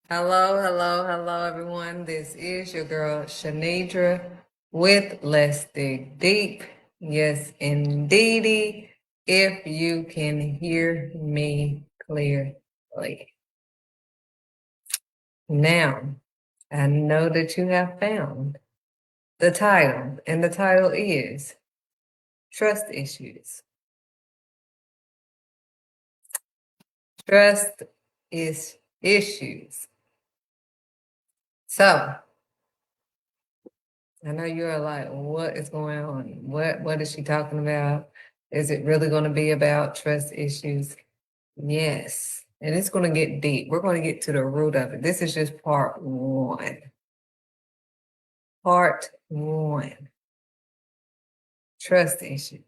Hello, hello, hello, everyone. This is your girl Shanidra with Let's Dig Deep. Yes, indeedy, if you can hear me clearly. Now, I know that you have found the title, and the title is Trust Issues. Trust is issues. So, I know you're like, what is going on? What is she talking about? Is it really going to be about trust issues? Yes. And it's going to get deep. We're going to get to the root of it. This is just part one. Part one. Trust issues.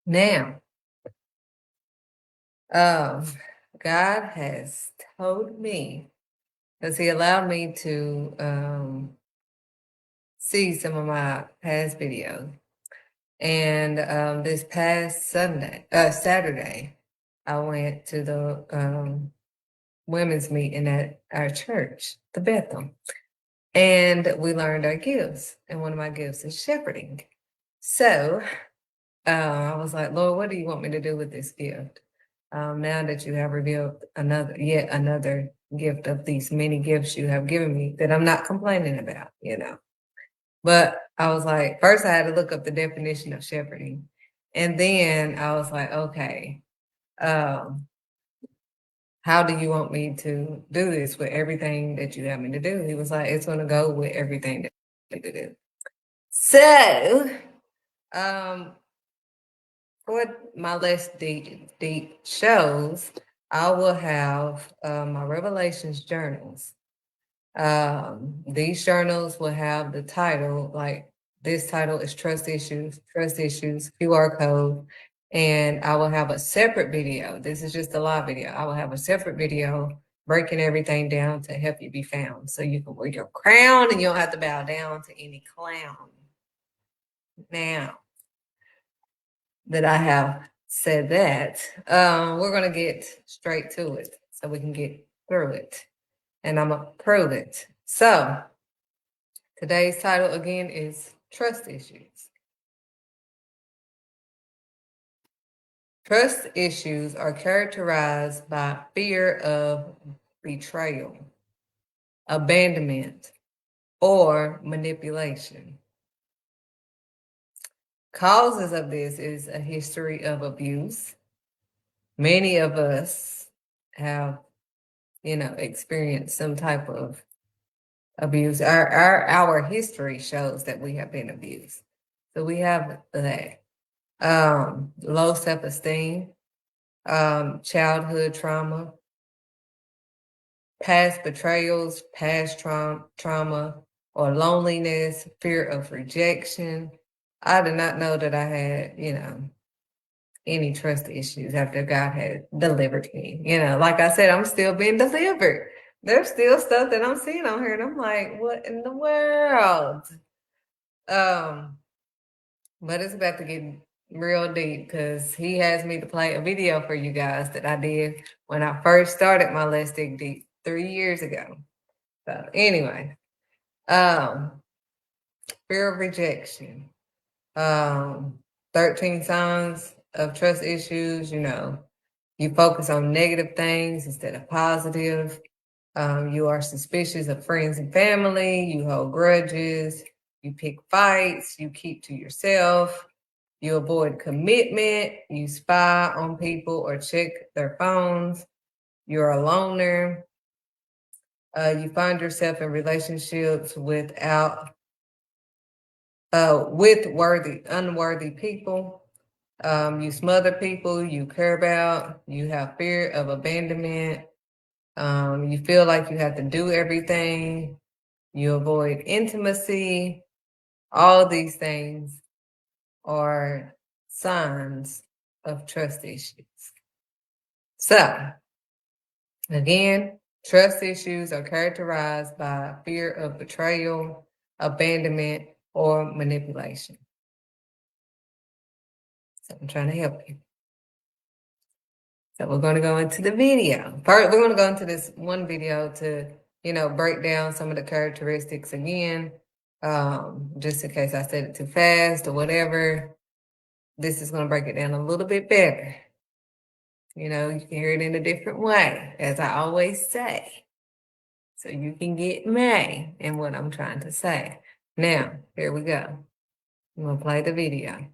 Now, um, God has told me, because He allowed me to see some of my past videos. And this past Saturday, I went to the women's meeting at our church, the Bethel, and we learned our gifts. And one of my gifts is shepherding. So I was like, Lord, what do you want me to do with this gift? Now that you have revealed yet another gift of these many gifts you have given me that I'm not complaining about. But I was like, first I had to look up the definition of shepherding. And then I was like, okay, um, how do you want me to do this with everything that you have me to do? He was like, it's going to go with everything that you do. So, um, for my less deep shows, I will have my Revelations journals. These journals will have the title, like this title is Trust Issues, QR code, and I will have a separate video. This is just a live video. I will have a separate video breaking everything down to help you be found. So you can wear your crown and you don't have to bow down to any clown. Now that I have said that, we're going to get straight to it so we can get through it. And I'm going to prove it. So, today's title again is Trust Issues. Trust issues are characterized by fear of betrayal, abandonment, or manipulation. Causes of this is a history of abuse. Many of us have, experienced some type of abuse. Our history shows that we have been abused. So we have that. Low self-esteem, childhood trauma, past betrayals, past trauma, or loneliness, fear of rejection. I did not know that I had, any trust issues after God had delivered me. Like I said, I'm still being delivered. There's still stuff that I'm seeing on here, and I'm like, what in the world? Um, but it's about to get real deep because he has me to play a video for you guys that I did when I first started my Let's Dig Deep 3 years ago. So anyway, um, fear of rejection, 13 signs of trust issues, you focus on negative things instead of positive. You are suspicious of friends and family. You hold grudges. You pick fights. You keep to yourself. You avoid commitment. You spy on people or check their phones. You're a loner. You find yourself in relationships with unworthy people. You smother people you care about. You have fear of abandonment. You feel like you have to do everything. You avoid intimacy. All these things are signs of trust issues. So, again, trust issues are characterized by fear of betrayal, abandonment, or manipulation. So, I'm trying to help you. So we're going to go into the video. First, we're going to go into this one video to, break down some of the characteristics again, just in case I said it too fast or whatever. This is going to break it down a little bit better. You can hear it in a different way, as I always say. So you can get me in what I'm trying to say. Now, here we go. I'm going to play the video.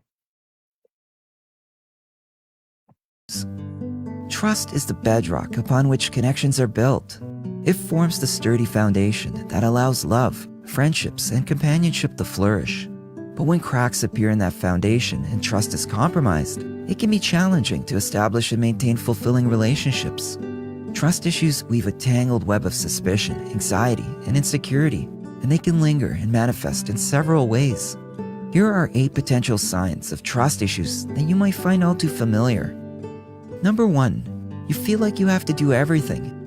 Trust is the bedrock upon which connections are built. It forms the sturdy foundation that allows love, friendships, and companionship to flourish. But when cracks appear in that foundation and trust is compromised, it can be challenging to establish and maintain fulfilling relationships. Trust issues weave a tangled web of suspicion, anxiety, and insecurity, and they can linger and manifest in several ways. Here are 8 potential signs of trust issues that you might find all too familiar. Number 1, you feel like you have to do everything.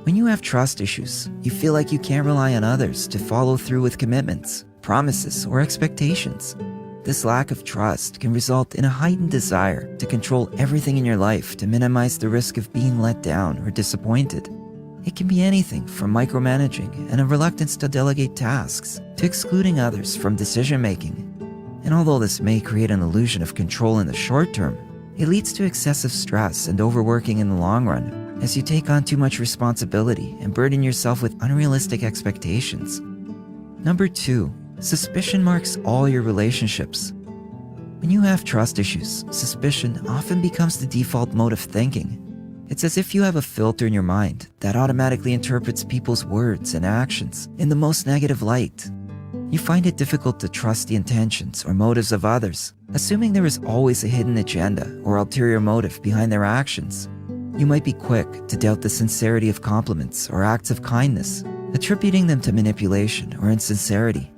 When you have trust issues, you feel like you can't rely on others to follow through with commitments, promises, or expectations. This lack of trust can result in a heightened desire to control everything in your life to minimize the risk of being let down or disappointed. It can be anything from micromanaging and a reluctance to delegate tasks to excluding others from decision-making. And although this may create an illusion of control in the short term, it leads to excessive stress and overworking in the long run as you take on too much responsibility and burden yourself with unrealistic expectations. Number 2, suspicion marks all your relationships. When you have trust issues, suspicion often becomes the default mode of thinking. It's as if you have a filter in your mind that automatically interprets people's words and actions in the most negative light. You find it difficult to trust the intentions or motives of others, assuming there is always a hidden agenda or ulterior motive behind their actions. You might be quick to doubt the sincerity of compliments or acts of kindness, attributing them to manipulation or insincerity.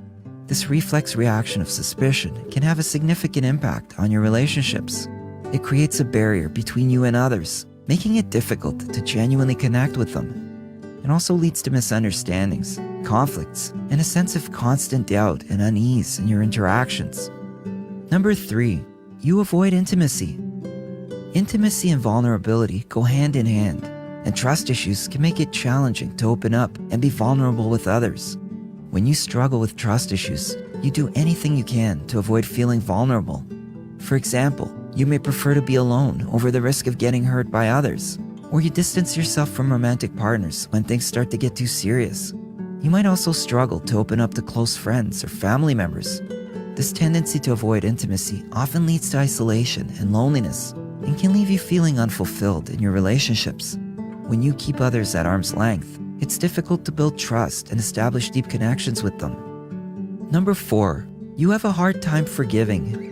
This reflex reaction of suspicion can have a significant impact on your relationships. It creates a barrier between you and others, making it difficult to genuinely connect with them. It also leads to misunderstandings, conflicts, and a sense of constant doubt and unease in your interactions. Number 3, you avoid intimacy. Intimacy and vulnerability go hand in hand, and trust issues can make it challenging to open up and be vulnerable with others. When you struggle with trust issues, you do anything you can to avoid feeling vulnerable. For example, you may prefer to be alone over the risk of getting hurt by others, or you distance yourself from romantic partners when things start to get too serious. You might also struggle to open up to close friends or family members. This tendency to avoid intimacy often leads to isolation and loneliness and can leave you feeling unfulfilled in your relationships. When you keep others at arm's length, it's difficult to build trust and establish deep connections with them. Number 4, you have a hard time forgiving.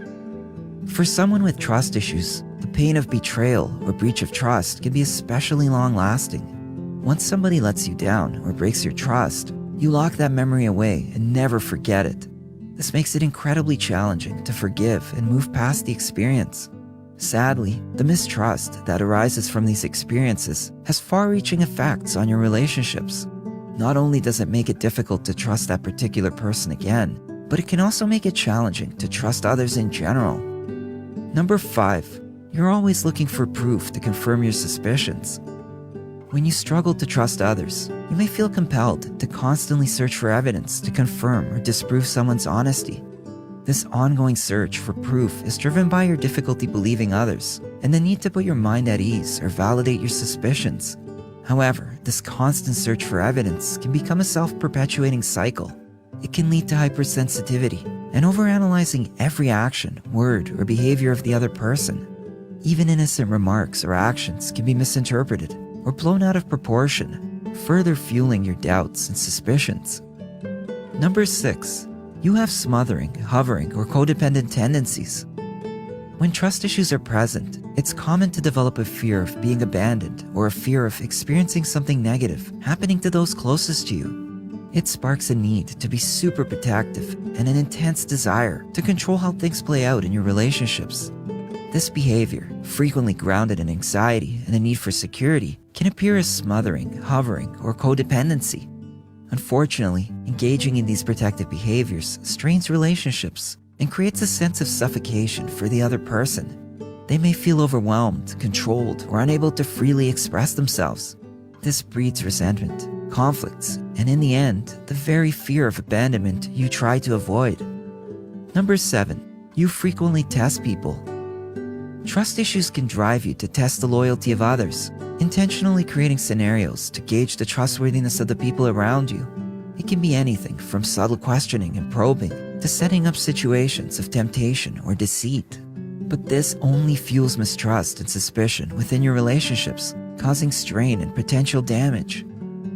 For someone with trust issues, the pain of betrayal or breach of trust can be especially long-lasting. Once somebody lets you down or breaks your trust, you lock that memory away and never forget it. This makes it incredibly challenging to forgive and move past the experience. Sadly, the mistrust that arises from these experiences has far-reaching effects on your relationships. Not only does it make it difficult to trust that particular person again, but it can also make it challenging to trust others in general. Number 5, you're always looking for proof to confirm your suspicions. When you struggle to trust others, you may feel compelled to constantly search for evidence to confirm or disprove someone's honesty. This ongoing search for proof is driven by your difficulty believing others and the need to put your mind at ease or validate your suspicions. However, this constant search for evidence can become a self-perpetuating cycle. It can lead to hypersensitivity and overanalyzing every action, word, or behavior of the other person. Even innocent remarks or actions can be misinterpreted or blown out of proportion, further fueling your doubts and suspicions. Number 6, you have smothering, hovering, or codependent tendencies. When trust issues are present, it's common to develop a fear of being abandoned or a fear of experiencing something negative happening to those closest to you. It sparks a need to be super protective and an intense desire to control how things play out in your relationships. This behavior, frequently grounded in anxiety and a need for security, can appear as smothering, hovering, or codependency. Unfortunately, engaging in these protective behaviors strains relationships and creates a sense of suffocation for the other person. They may feel overwhelmed, controlled, or unable to freely express themselves. This breeds resentment, conflicts, and in the end, the very fear of abandonment you try to avoid. Number 7. You frequently test people. Trust issues can drive you to test the loyalty of others, intentionally creating scenarios to gauge the trustworthiness of the people around you. It can be anything from subtle questioning and probing to setting up situations of temptation or deceit. But this only fuels mistrust and suspicion within your relationships, causing strain and potential damage.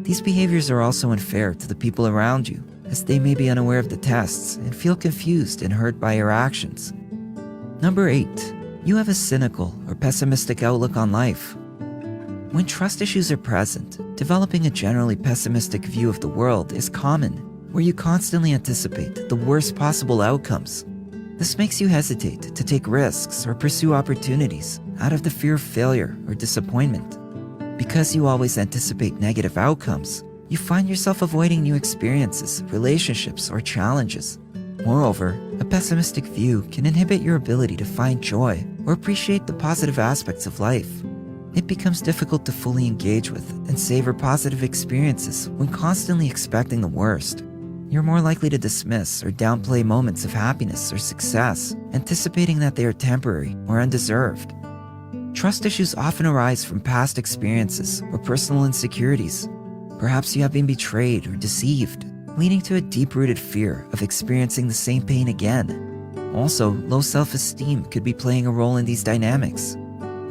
These behaviors are also unfair to the people around you, as they may be unaware of the tests and feel confused and hurt by your actions. Number 8. You have a cynical or pessimistic outlook on life. When trust issues are present, developing a generally pessimistic view of the world is common, where you constantly anticipate the worst possible outcomes. This makes you hesitate to take risks or pursue opportunities out of the fear of failure or disappointment. Because you always anticipate negative outcomes, you find yourself avoiding new experiences, relationships, or challenges. Moreover, a pessimistic view can inhibit your ability to find joy or appreciate the positive aspects of life. It becomes difficult to fully engage with and savor positive experiences when constantly expecting the worst. You're more likely to dismiss or downplay moments of happiness or success, anticipating that they are temporary or undeserved. Trust issues often arise from past experiences or personal insecurities. Perhaps you have been betrayed or deceived, leading to a deep-rooted fear of experiencing the same pain again. Also, low self-esteem could be playing a role in these dynamics.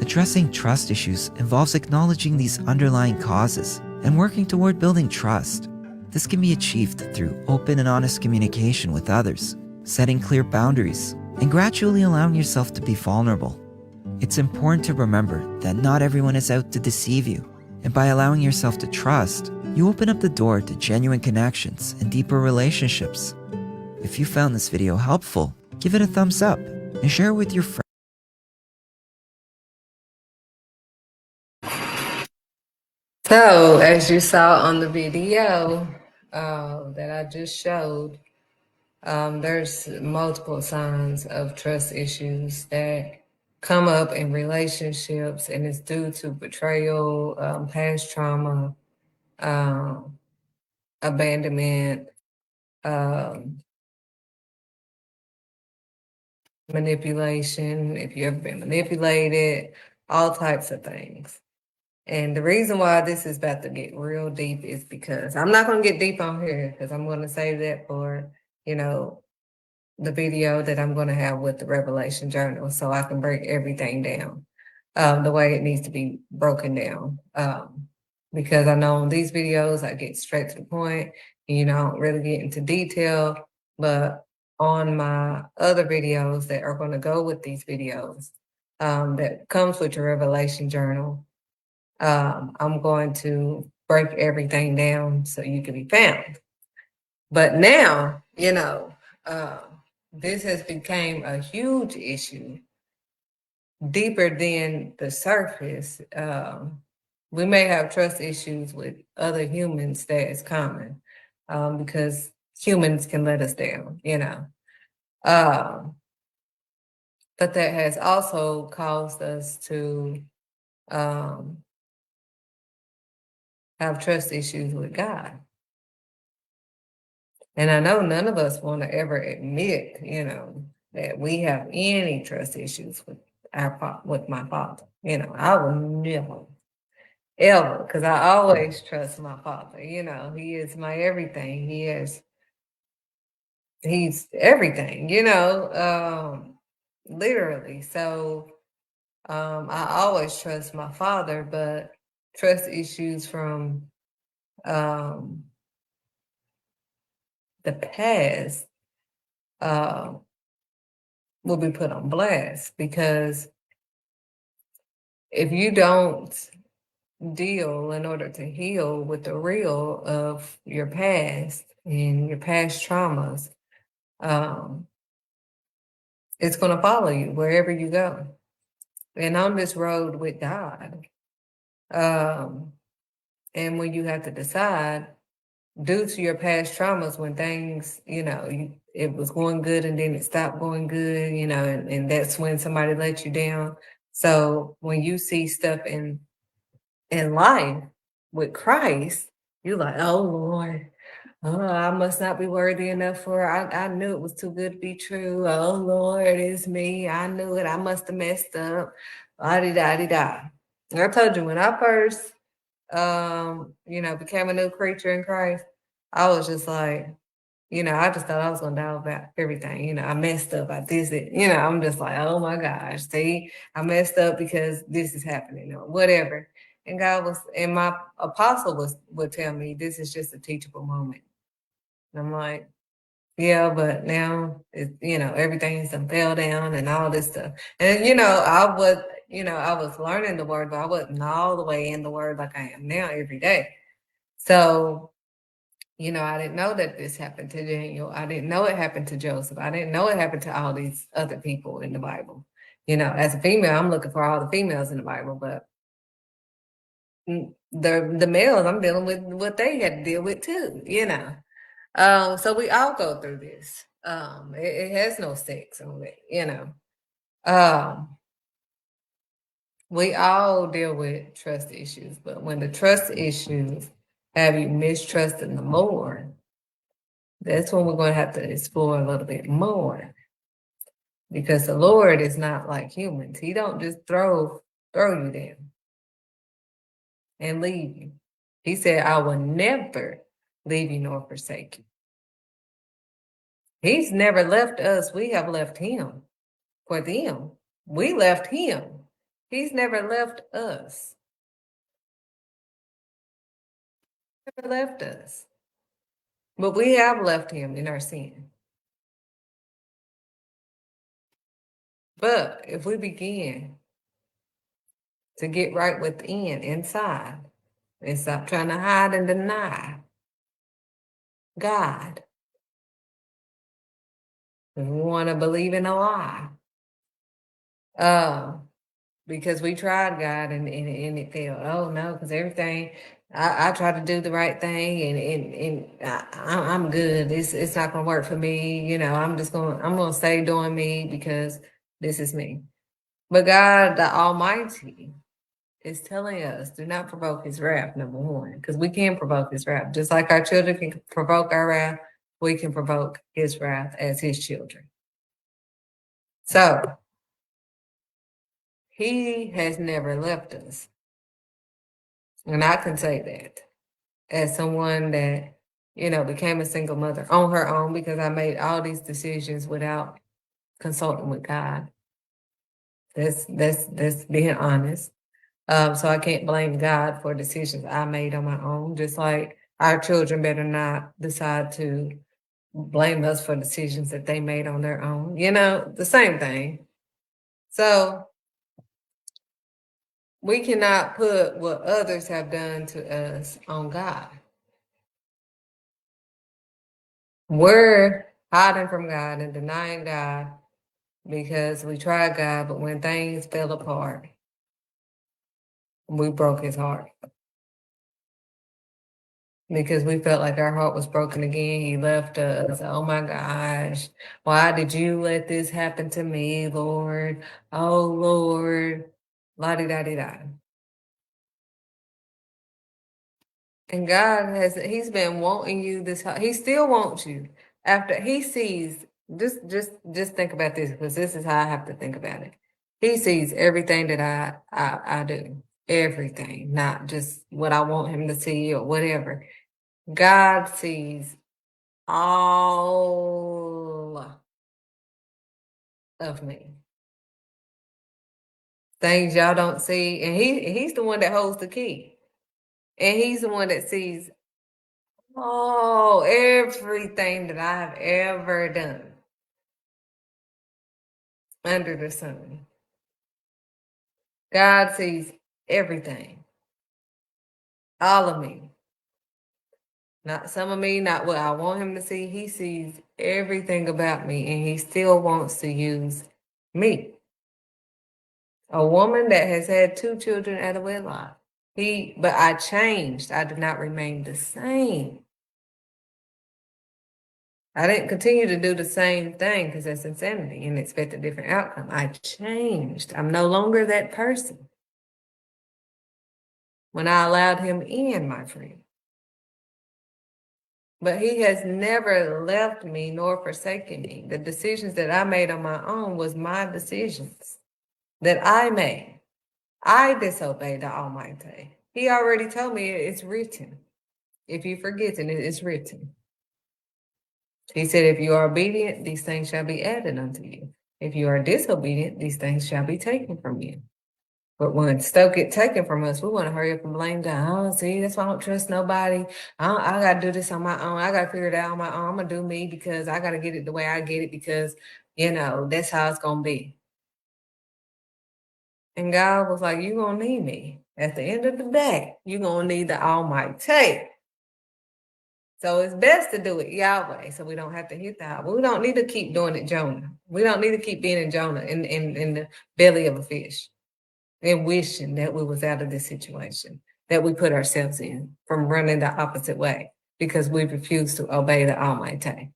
Addressing trust issues involves acknowledging these underlying causes and working toward building trust. This can be achieved through open and honest communication with others, setting clear boundaries, and gradually allowing yourself to be vulnerable. It's important to remember that not everyone is out to deceive you, and by allowing yourself to trust, you open up the door to genuine connections and deeper relationships. If you found this video helpful, give it a thumbs up and share it with your friends. So, as you saw on the video that I just showed, there's multiple signs of trust issues that come up in relationships, and it's due to betrayal, past trauma, abandonment, um, manipulation, if you've ever been manipulated, all types of things. And the reason why this is about to get real deep is because I'm not going to get deep on here because I'm going to save that for, you know, the video that I'm going to have with the Revelation Journal so I can break everything down the way it needs to be broken down. Because I know on these videos, I get straight to the point and, you know, I don't really get into detail. But on my other videos that are going to go with these videos that comes with your Revelation Journal, I'm going to break everything down so you can be found. But now, you know, this has become a huge issue, deeper than the surface. We may have trust issues with other humans that is common because humans can let us down, you know. But that has also caused us to have trust issues with God. And I know none of us want to ever admit, you know, that we have any trust issues with with my father. You know, I will never, ever, because I always trust my father. You know, he is my everything. He's everything. You know, literally. So I always trust my father, but trust issues from um, the past will be put on blast because if you don't deal in order to heal with the real of your past and your past traumas, um, it's going to follow you wherever you go. And on this road with God, and when you have to decide, due to your past traumas, when things, it was going good and then it stopped going good, and that's when somebody let you down. So when you see stuff in life with Christ, you're like, oh Lord, oh, I must not be worthy enough for it. I knew it was too good to be true. Oh Lord, it's me. I knew it. I must have messed up. La di da di da. I told you when I first became a new creature in Christ, I was just like, I just thought I was gonna die about everything. I messed up. I did it. I'm just like, oh my gosh, see, I messed up because this is happening or whatever. And my apostle would tell me this is just a teachable moment. And I'm like, yeah, but now everything's done fell down and all this stuff. And I was learning the word, but I wasn't all the way in the word like I am now every day. So I didn't know that this happened to Daniel. I didn't know it happened to Joseph. I didn't know it happened to all these other people in the Bible. As a female, I'm looking for all the females in the Bible, but the males, I'm dealing with what they had to deal with too. So we all go through this. It has no sex on it. Um, we all deal with trust issues, but when the trust issues have you mistrusting the Lord, that's when we're going to have to explore a little bit more, because the Lord is not like humans. He don't just throw you down and leave you. He said, I will never leave you nor forsake you. He's never left us. We have left him for them. We left him. He's never left us. Never left us. But we have left him in our sin. But if we begin to get right within, inside, and stop trying to hide and deny God, if we want to believe in a lie, uh, because we tried God and it failed. Oh no, because everything I try to do the right thing I'm good. It's not gonna work for me. I'm gonna stay doing me because this is me. But God the Almighty is telling us, do not provoke his wrath, number one, because we can provoke his wrath. Just like our children can provoke our wrath, we can provoke his wrath as his children. So he has never left us. And I can say that as someone that, became a single mother on her own, because I made all these decisions without consulting with God. That's being honest. So I can't blame God for decisions I made on my own, just like our children better not decide to blame us for decisions that they made on their own. The same thing. So we cannot put what others have done to us on God. We're hiding from God and denying God because we tried God, but when things fell apart, we broke his heart. Because we felt like our heart was broken again. He left us. Oh my gosh. Why did you let this happen to me, Lord? Oh Lord. La di da di da. And God he's been wanting you he still wants you. After he sees, just think about this, because this is how I have to think about it. He sees everything that I do. Everything, not just what I want him to see or whatever. God sees all of me. Things y'all don't see. And he's the one that holds the key. And he's the one that sees everything that I have ever done under the sun. God sees everything. All of me. Not some of me, not what I want him to see. He sees everything about me, and he still wants to use me. A woman that has had 2 children out of wedlock. But I changed. I did not remain the same. I didn't continue to do the same thing because that's insanity and expect a different outcome. I changed. I'm no longer that person when I allowed him in, my friend. But he has never left me nor forsaken me. The decisions that I made on my own was my decisions that I made. I disobeyed the Almighty. He already told me it's written. If you forget it, it's written. He said, if you are obedient, these things shall be added unto you. If you are disobedient, these things shall be taken from you. But when stuff get taken from us, we want to hurry up and blame God. Oh, see, that's why I don't trust nobody. I got to do this on my own. I got to figure it out on my own. I'm going to do me because I got to get it the way I get it because, that's how it's going to be. And God was like, you're going to need me. At the end of the day, you're going to need the Almighty. So it's best to do it Yahweh so we don't have to hit that. We don't need to keep doing it Jonah. We don't need to keep being in Jonah in the belly of a fish and wishing that we was out of this situation that we put ourselves in from running the opposite way because we refuse to obey the Almighty.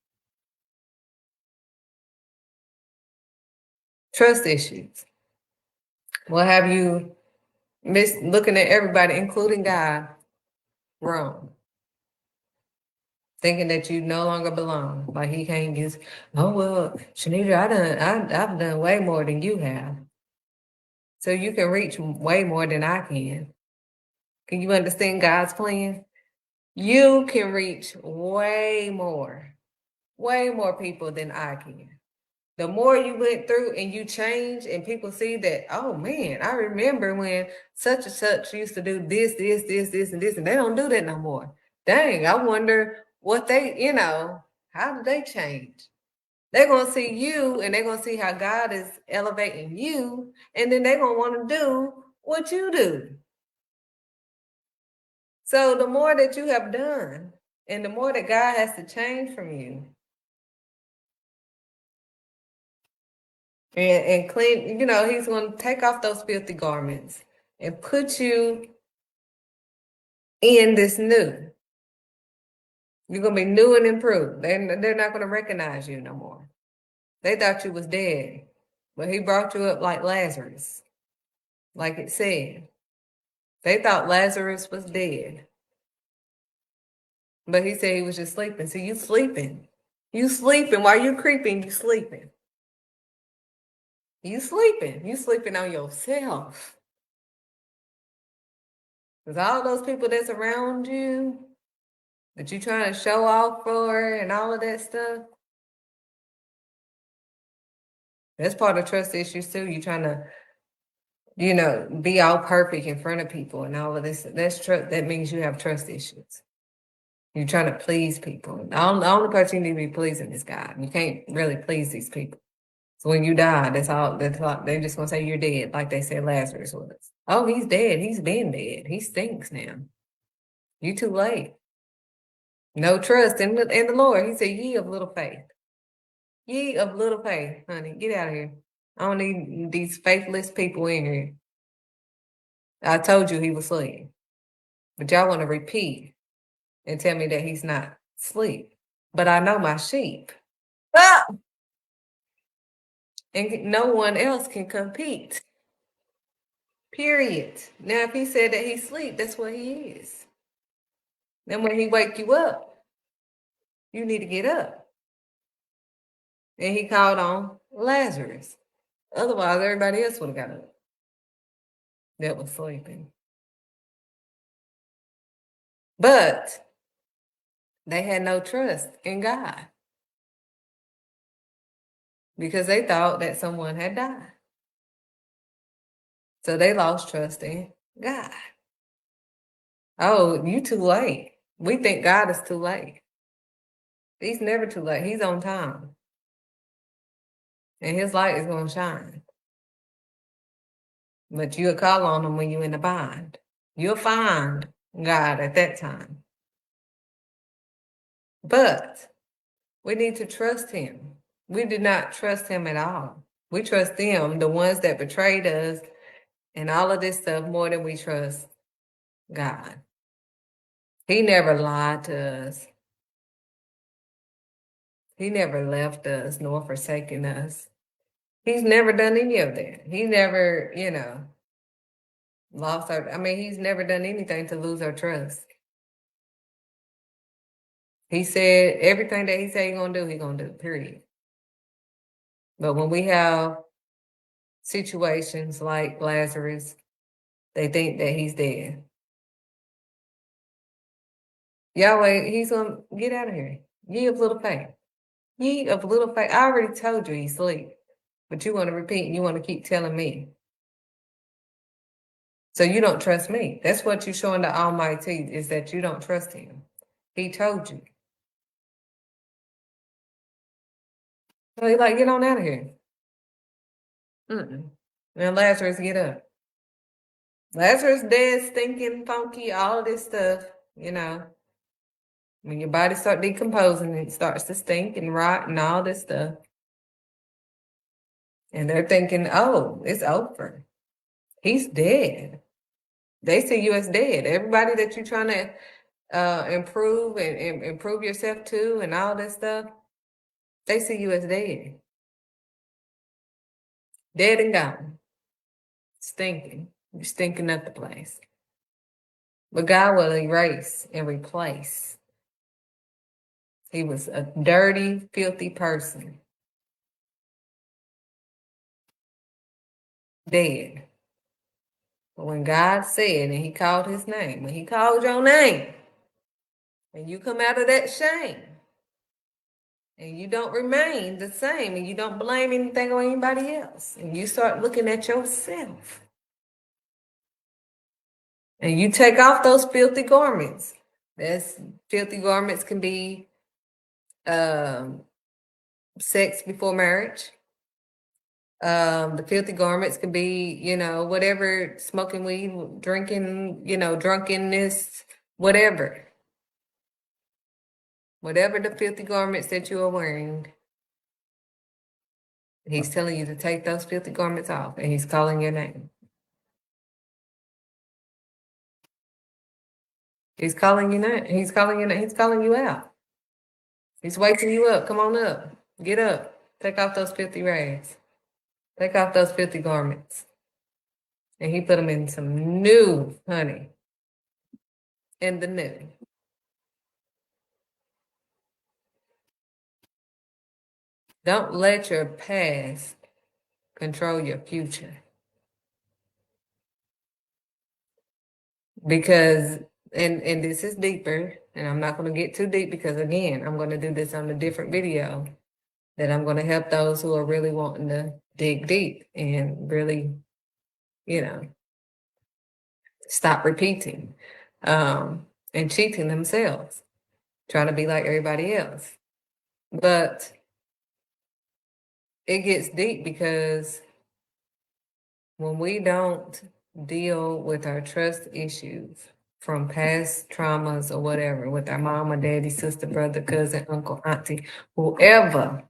Trust issues. Well, have you missed looking at everybody, including God, wrong? Thinking that you no longer belong, like he can't just, oh well, Shanita, I've done way more than you have. So you can reach way more than I can. Can you understand God's plan? You can reach way more people than I can. The more you went through and you change and people see that, oh man, I remember when such and such used to do this, and this, and they don't do that no more. Dang, I wonder what they, how did they change? They're going to see you and they're going to see how God is elevating you, and then they're going to want to do what you do. So the more that you have done and the more that God has to change from you and clean, he's going to take off those filthy garments and put you in this new. You're going to be new and improved. They're not going to recognize you no more. They thought you was dead, but he brought you up like Lazarus, like it said. They thought Lazarus was dead, but he said he was just sleeping. See, you sleeping. You sleeping. While you creeping, you sleeping. You sleeping. You sleeping on yourself. Because all those people that's around you that you trying to show off for and all of that stuff, that's part of trust issues too. You trying to, be all perfect in front of people and all of this. That means you have trust issues. You're trying to please people. The only person you need to be pleasing is God. You can't really please these people. So when you die, that's all. They're just gonna say you're dead, like they said Lazarus was. Oh, he's dead. He's been dead. He stinks now. You too late. No trust in the Lord. He said, "Ye of little faith, ye of little faith, honey, get out of here. I don't need these faithless people in here." I told you he was asleep, but y'all want to repeat and tell me that he's not asleep. But I know my sheep. Ah! And no one else can compete. Period. Now, if he said that he's asleep, that's what he is. Then when he wake you up, you need to get up. And he called on Lazarus. Otherwise, everybody else would have got up that was sleeping. But they had no trust in God because they thought that someone had died. So they lost trust in God. Oh, you too late. We think God is too late. He's never too late. He's on time. And his light is going to shine. But you'll call on him when you're in a bind. You'll find God at that time. But we need to trust him. We do not trust him at all. We trust them, the ones that betrayed us and all of this stuff, more than we trust God. He never lied to us. He never left us nor forsaken us. He's never done any of that. He never, lost our, he's never done anything to lose our trust. He said everything that he said he's gonna do, period. But when we have situations like Lazarus, they think that he's dead. Yahweh, he's gonna get out of here. Ye of little faith. Ye of little faith. I already told you he's asleep, but you want to repeat and you want to keep telling me. So you don't trust me. That's what you're showing the Almighty, is that you don't trust him. He told you. So he's like, get on out of here. Now Lazarus, get up. Lazarus dead, stinking, funky, all of this stuff, When your body starts decomposing, it starts to stink and rot and all this stuff. And they're thinking, oh, it's over. He's dead. They see you as dead. Everybody that you're trying to improve and improve yourself to and all this stuff, they see you as dead. Dead and gone. Stinking. You're stinking up the place. But God will erase and replace. He was a dirty, filthy person. Dead. But when God said, and he called his name, when he called your name, and you come out of that shame, and you don't remain the same, and you don't blame anything on anybody else, and you start looking at yourself, and you take off those filthy garments. That's filthy garments can be sex before marriage. The filthy garments can be, whatever, smoking weed, drinking, drunkenness, whatever. Whatever the filthy garments that you are wearing, he's telling you to take those filthy garments off, and he's calling your name. He's calling you name. He's calling your name. He's calling you out. He's waking you up. Come on up. Get up. Take off those filthy rags. Take off those filthy garments. And he put them in some new, honey. In the new. Don't let your past control your future. Because, and this is deeper, and I'm not going to get too deep because, again, I'm going to do this on a different video that I'm going to help those who are really wanting to dig deep and really, stop repeating and cheating themselves, trying to be like everybody else. But it gets deep because when we don't deal with our trust issues from past traumas or whatever, with our mama, daddy, sister, brother, cousin, uncle, auntie, whoever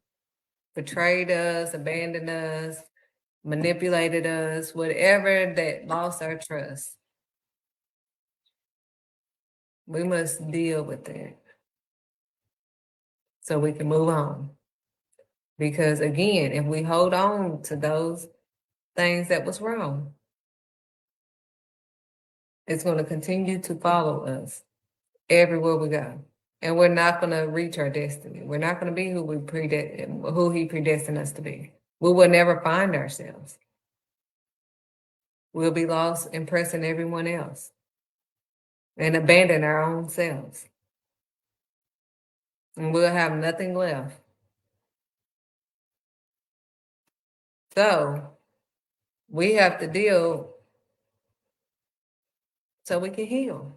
betrayed us, abandoned us, manipulated us, whatever that lost our trust, we must deal with that so we can move on. Because again, if we hold on to those things that was wrong, it's going to continue to follow us everywhere we go. And we're not going to reach our destiny. We're not going to be who he predestined us to be. We will never find ourselves. We'll be lost impressing everyone else and abandon our own selves. And we'll have nothing left. So we have to deal so we can heal.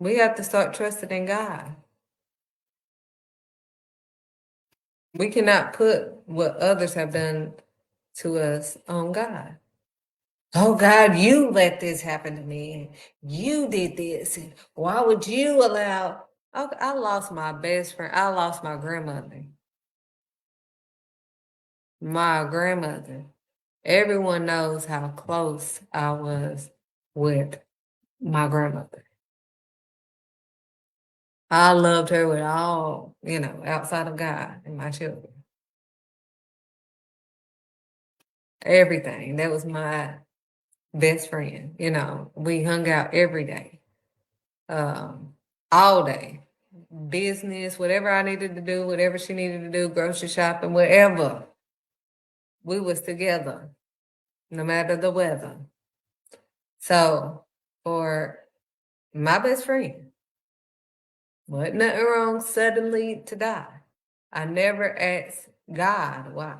We have to start trusting in God. We cannot put what others have done to us on God. Oh God, you let this happen to me. You did this. And why would you allow? Oh, I lost my best friend. I lost my grandmother. My grandmother. Everyone knows how close I was with my grandmother. I loved her with all, outside of God and my children. Everything. That was my best friend. We hung out every day, um, all day. Business, whatever I needed to do, whatever she needed to do, grocery shopping, whatever. We was together, no matter the weather. So for my best friend, wasn't nothing wrong suddenly to die. I never asked God why.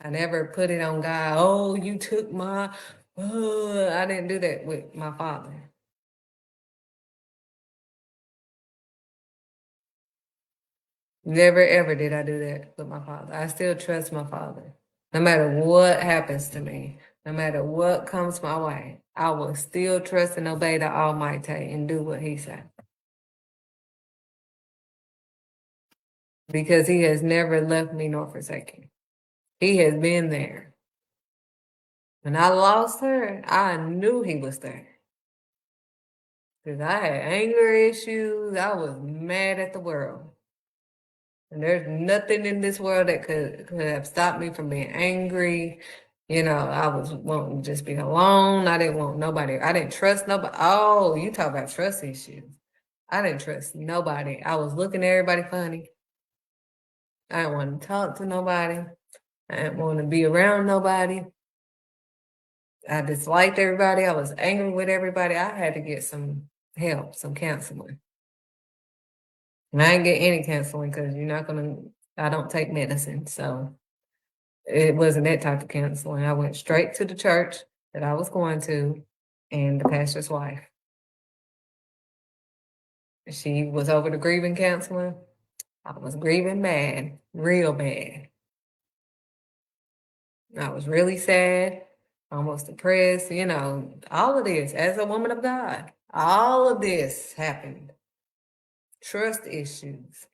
I never put it on God. Oh, you took my. I didn't do that with my father. Never ever did I do that with my father. I still trust my father. No matter what happens to me, no matter what comes my way, I will still trust and obey the Almighty and do what He said. Because He has never left me nor forsaken. He has been there. When I lost her, I knew He was there. Because I had anger issues. I was mad at the world. And there's nothing in this world that could have stopped me from being angry. I was wanting to just be alone. I didn't want nobody. I didn't trust nobody. Oh, you talk about trust issues. I didn't trust nobody. I was looking at everybody funny. I didn't want to talk to nobody. I didn't want to be around nobody. I disliked everybody. I was angry with everybody. I had to get some help, some counseling. And I didn't get any counseling because I don't take medicine. So it wasn't that type of counseling. I went straight to the church that I was going to and the pastor's wife. She was over the grieving counseling. I was grieving bad, real bad. I was really sad, almost depressed, all of this as a woman of God. All of this happened. Trust issues.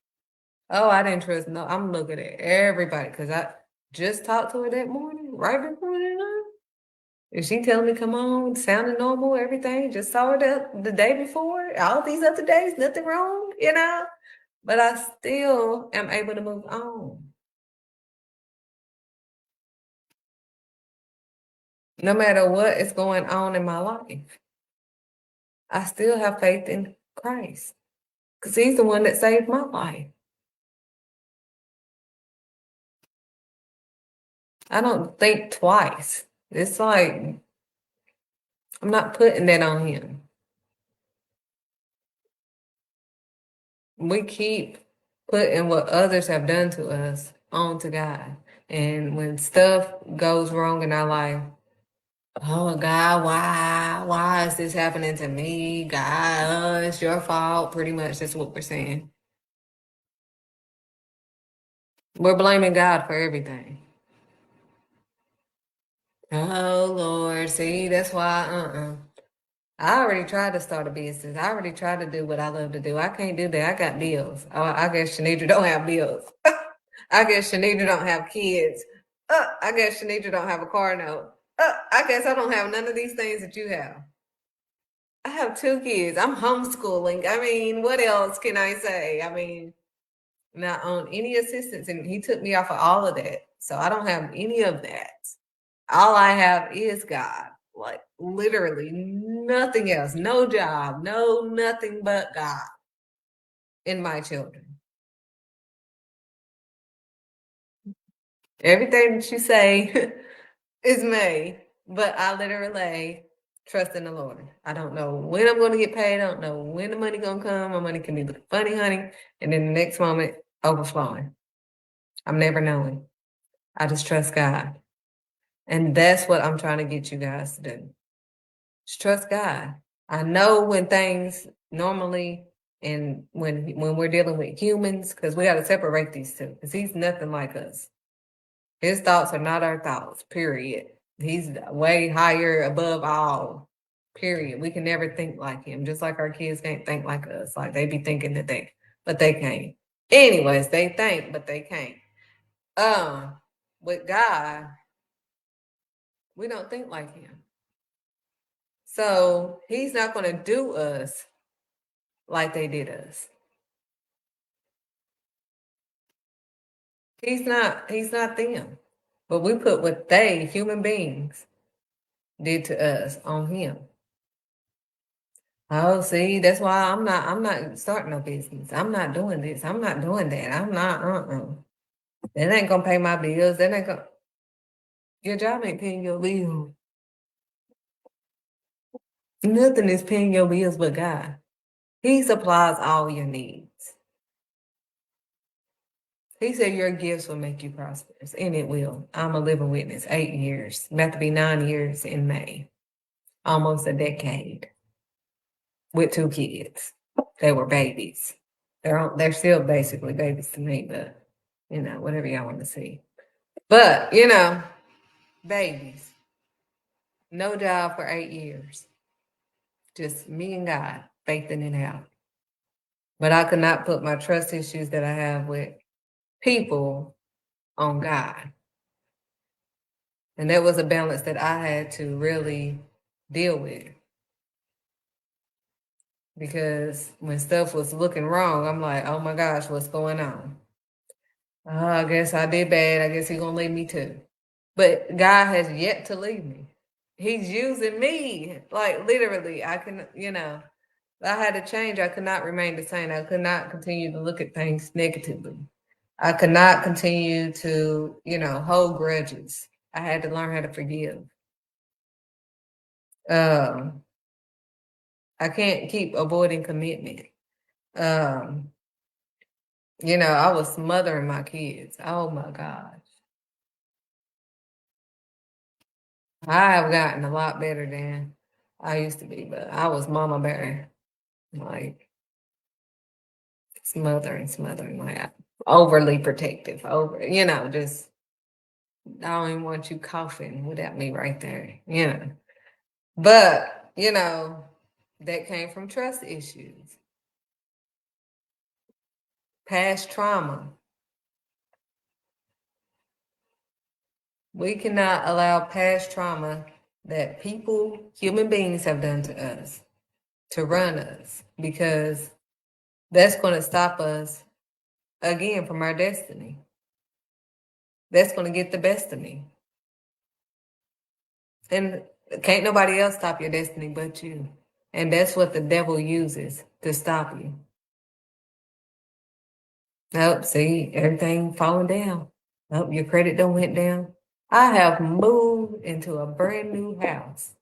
Oh, I didn't trust no. I'm looking at everybody because I just talked to her that morning, right before that. And she telling me, come on, sounding normal, everything. Just saw her the day before. All these other days, nothing wrong, But I still am able to move on. No matter what is going on in my life, I still have faith in Christ because He's the one that saved my life. I don't think twice. It's like I'm not putting that on Him. We keep putting what others have done to us onto God. And when stuff goes wrong in our life, oh God, why? Why is this happening to me? God, it's your fault. Pretty much that's what we're saying. We're blaming God for everything. Oh Lord, see, that's why, I already tried to start a business. I already tried to do what I love to do. I can't do that. I got bills. Oh, I guess Shanidra don't have bills. I guess Shanidra don't have kids. I guess Shanidra don't have a car note. I guess I don't have none of these things that you have. I have 2 kids. I'm homeschooling. I mean, what else can I say? I mean, not on any assistance. And he took me off of all of that. So I don't have any of that. All I have is God. Like literally nothing else. No job. No nothing but God in my children. Everything that you say is me. But I literally trust in the Lord. I don't know when I'm going to get paid. I don't know when the money going to come. My money can be looking funny, honey. And then the next moment, overflowing. I'm never knowing. I just trust God. And that's what I'm trying to get you guys to do. Just trust God. I know when things normally and when we're dealing with humans, because we got to separate these two, because He's nothing like us. His thoughts are not our thoughts, period. He's way higher above all, period. We can never think like Him, just like our kids can't think like us. Like they be thinking that but they can't. Anyways, they think, but they can't. With God, we don't think like Him. So he's not going to do us like they did us. He's not them. But we put what they, human beings, did to us on him. Oh, see, that's why I'm not starting no business. I'm not doing this. I'm not doing that. I'm not, That ain't gonna pay my bills. That ain't gonna, your job ain't paying your bills. Nothing is paying your bills but God. He supplies all your needs. He said your gifts will make you prosperous, and it will. I'm a living witness. 8 years. About to be 9 years in May. Almost a decade. With 2 kids. They were babies. They're still basically babies to me, but whatever y'all want to see. But, babies. No job for 8 years. Just me and God faithing it out. But I could not put my trust issues that I have with people on God. And that was a balance that I had to really deal with. Because when stuff was looking wrong, I'm like, oh my gosh, what's going on? I guess I did bad. I guess he's going to leave me too. But God has yet to leave me. He's using me. Like literally, I can, I had to change. I could not remain the same. I could not continue to look at things negatively. I could not continue to, hold grudges. I had to learn how to forgive. I can't keep avoiding commitment. I was smothering my kids. Oh my gosh. I have gotten a lot better than I used to be, but I was mama bear. Like smothering, like overly protective, just I don't even want you coughing without me right there, But, that came from trust issues, past trauma. We cannot allow past trauma that people, human beings have done to us to run us because that's going to stop us again from our destiny. That's going to get the best of me. And can't nobody else stop your destiny but you. And that's what the devil uses to stop you. Nope, see, everything falling down. Nope, your credit don't went down. I have moved into a brand new house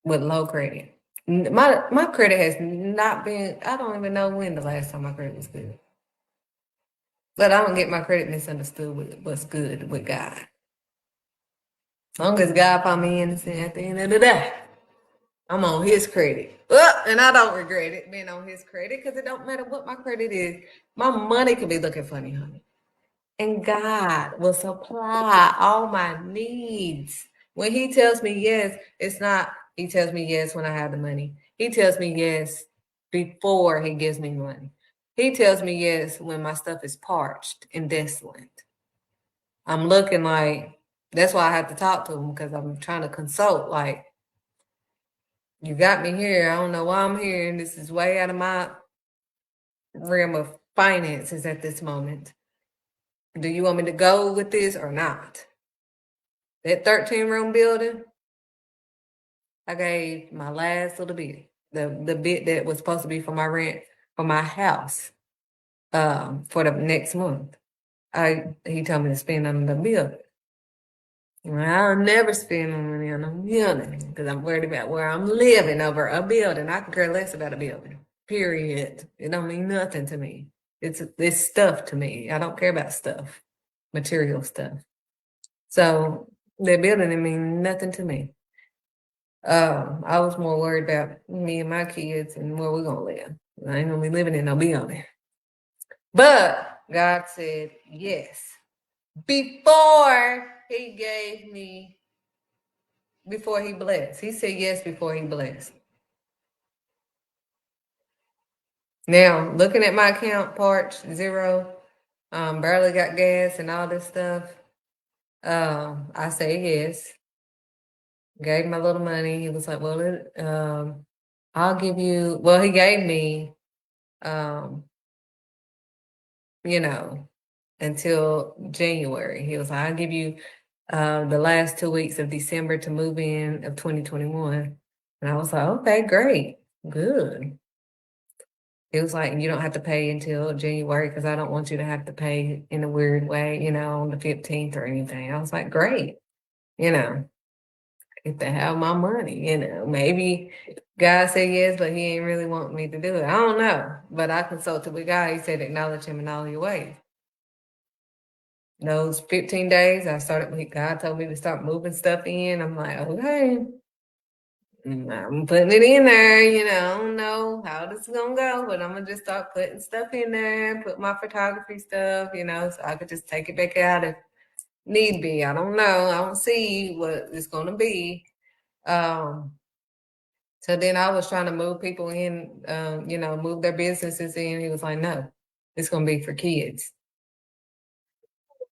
with low credit. My credit has not been, I don't even know when the last time my credit was good. But I don't get my credit misunderstood with what's good with God. As long as God found me innocent at the end of the day, I'm on his credit. And I don't regret it being on his credit because it don't matter what my credit is. My money could be looking funny, honey. And God will supply all my needs. When he tells me yes, it's not, he tells me yes when I have the money. He tells me yes before he gives me money. He tells me yes when my stuff is parched and desolate. I'm looking like, that's why I have to talk to him because I'm trying to consult. Like, you got me here. I don't know why I'm here. And this is way out of my realm of finances at this moment. Do you want me to go with this or not? That 13-room building, I gave my last little bit, the bit that was supposed to be for my rent for my house, for the next month. He told me to spend on the building. Well, I'll never spend money on a building because I'm worried about where I'm living over a building. I can care less about a building. Period. It don't mean nothing to me. It's stuff to me. I don't care about stuff, material stuff. So that building didn't mean nothing to me. I was more worried about me and my kids and where we're gonna live. I ain't gonna be living in no building. But God said yes. Before he blessed. He said yes before he blessed. Now, looking at my account, parts zero, barely got gas and all this stuff. I say yes. gave him a little money. He was like, well, I'll give you, well, he gave me, um, you know, until January. He was like, I'll give you the last 2 weeks of December to move in of 2021. And I was like, okay, great, good. It was like, you don't have to pay until January because I don't want you to have to pay in a weird way, on the 15th or anything. I was like, great, you know, if they have my money, maybe God said yes, but he ain't really want me to do it. I don't know. But I consulted with God. He said, acknowledge him in all your ways. Those 15 days, God told me to start moving stuff in. I'm like, okay. I'm putting it in there, I don't know how this is gonna go, but I'm gonna just start putting stuff in there, put my photography stuff, so I could just take it back out if need be. I don't know. I don't see what it's gonna be. So then I was trying to move people in, move their businesses in. He was like, no, it's gonna be for kids.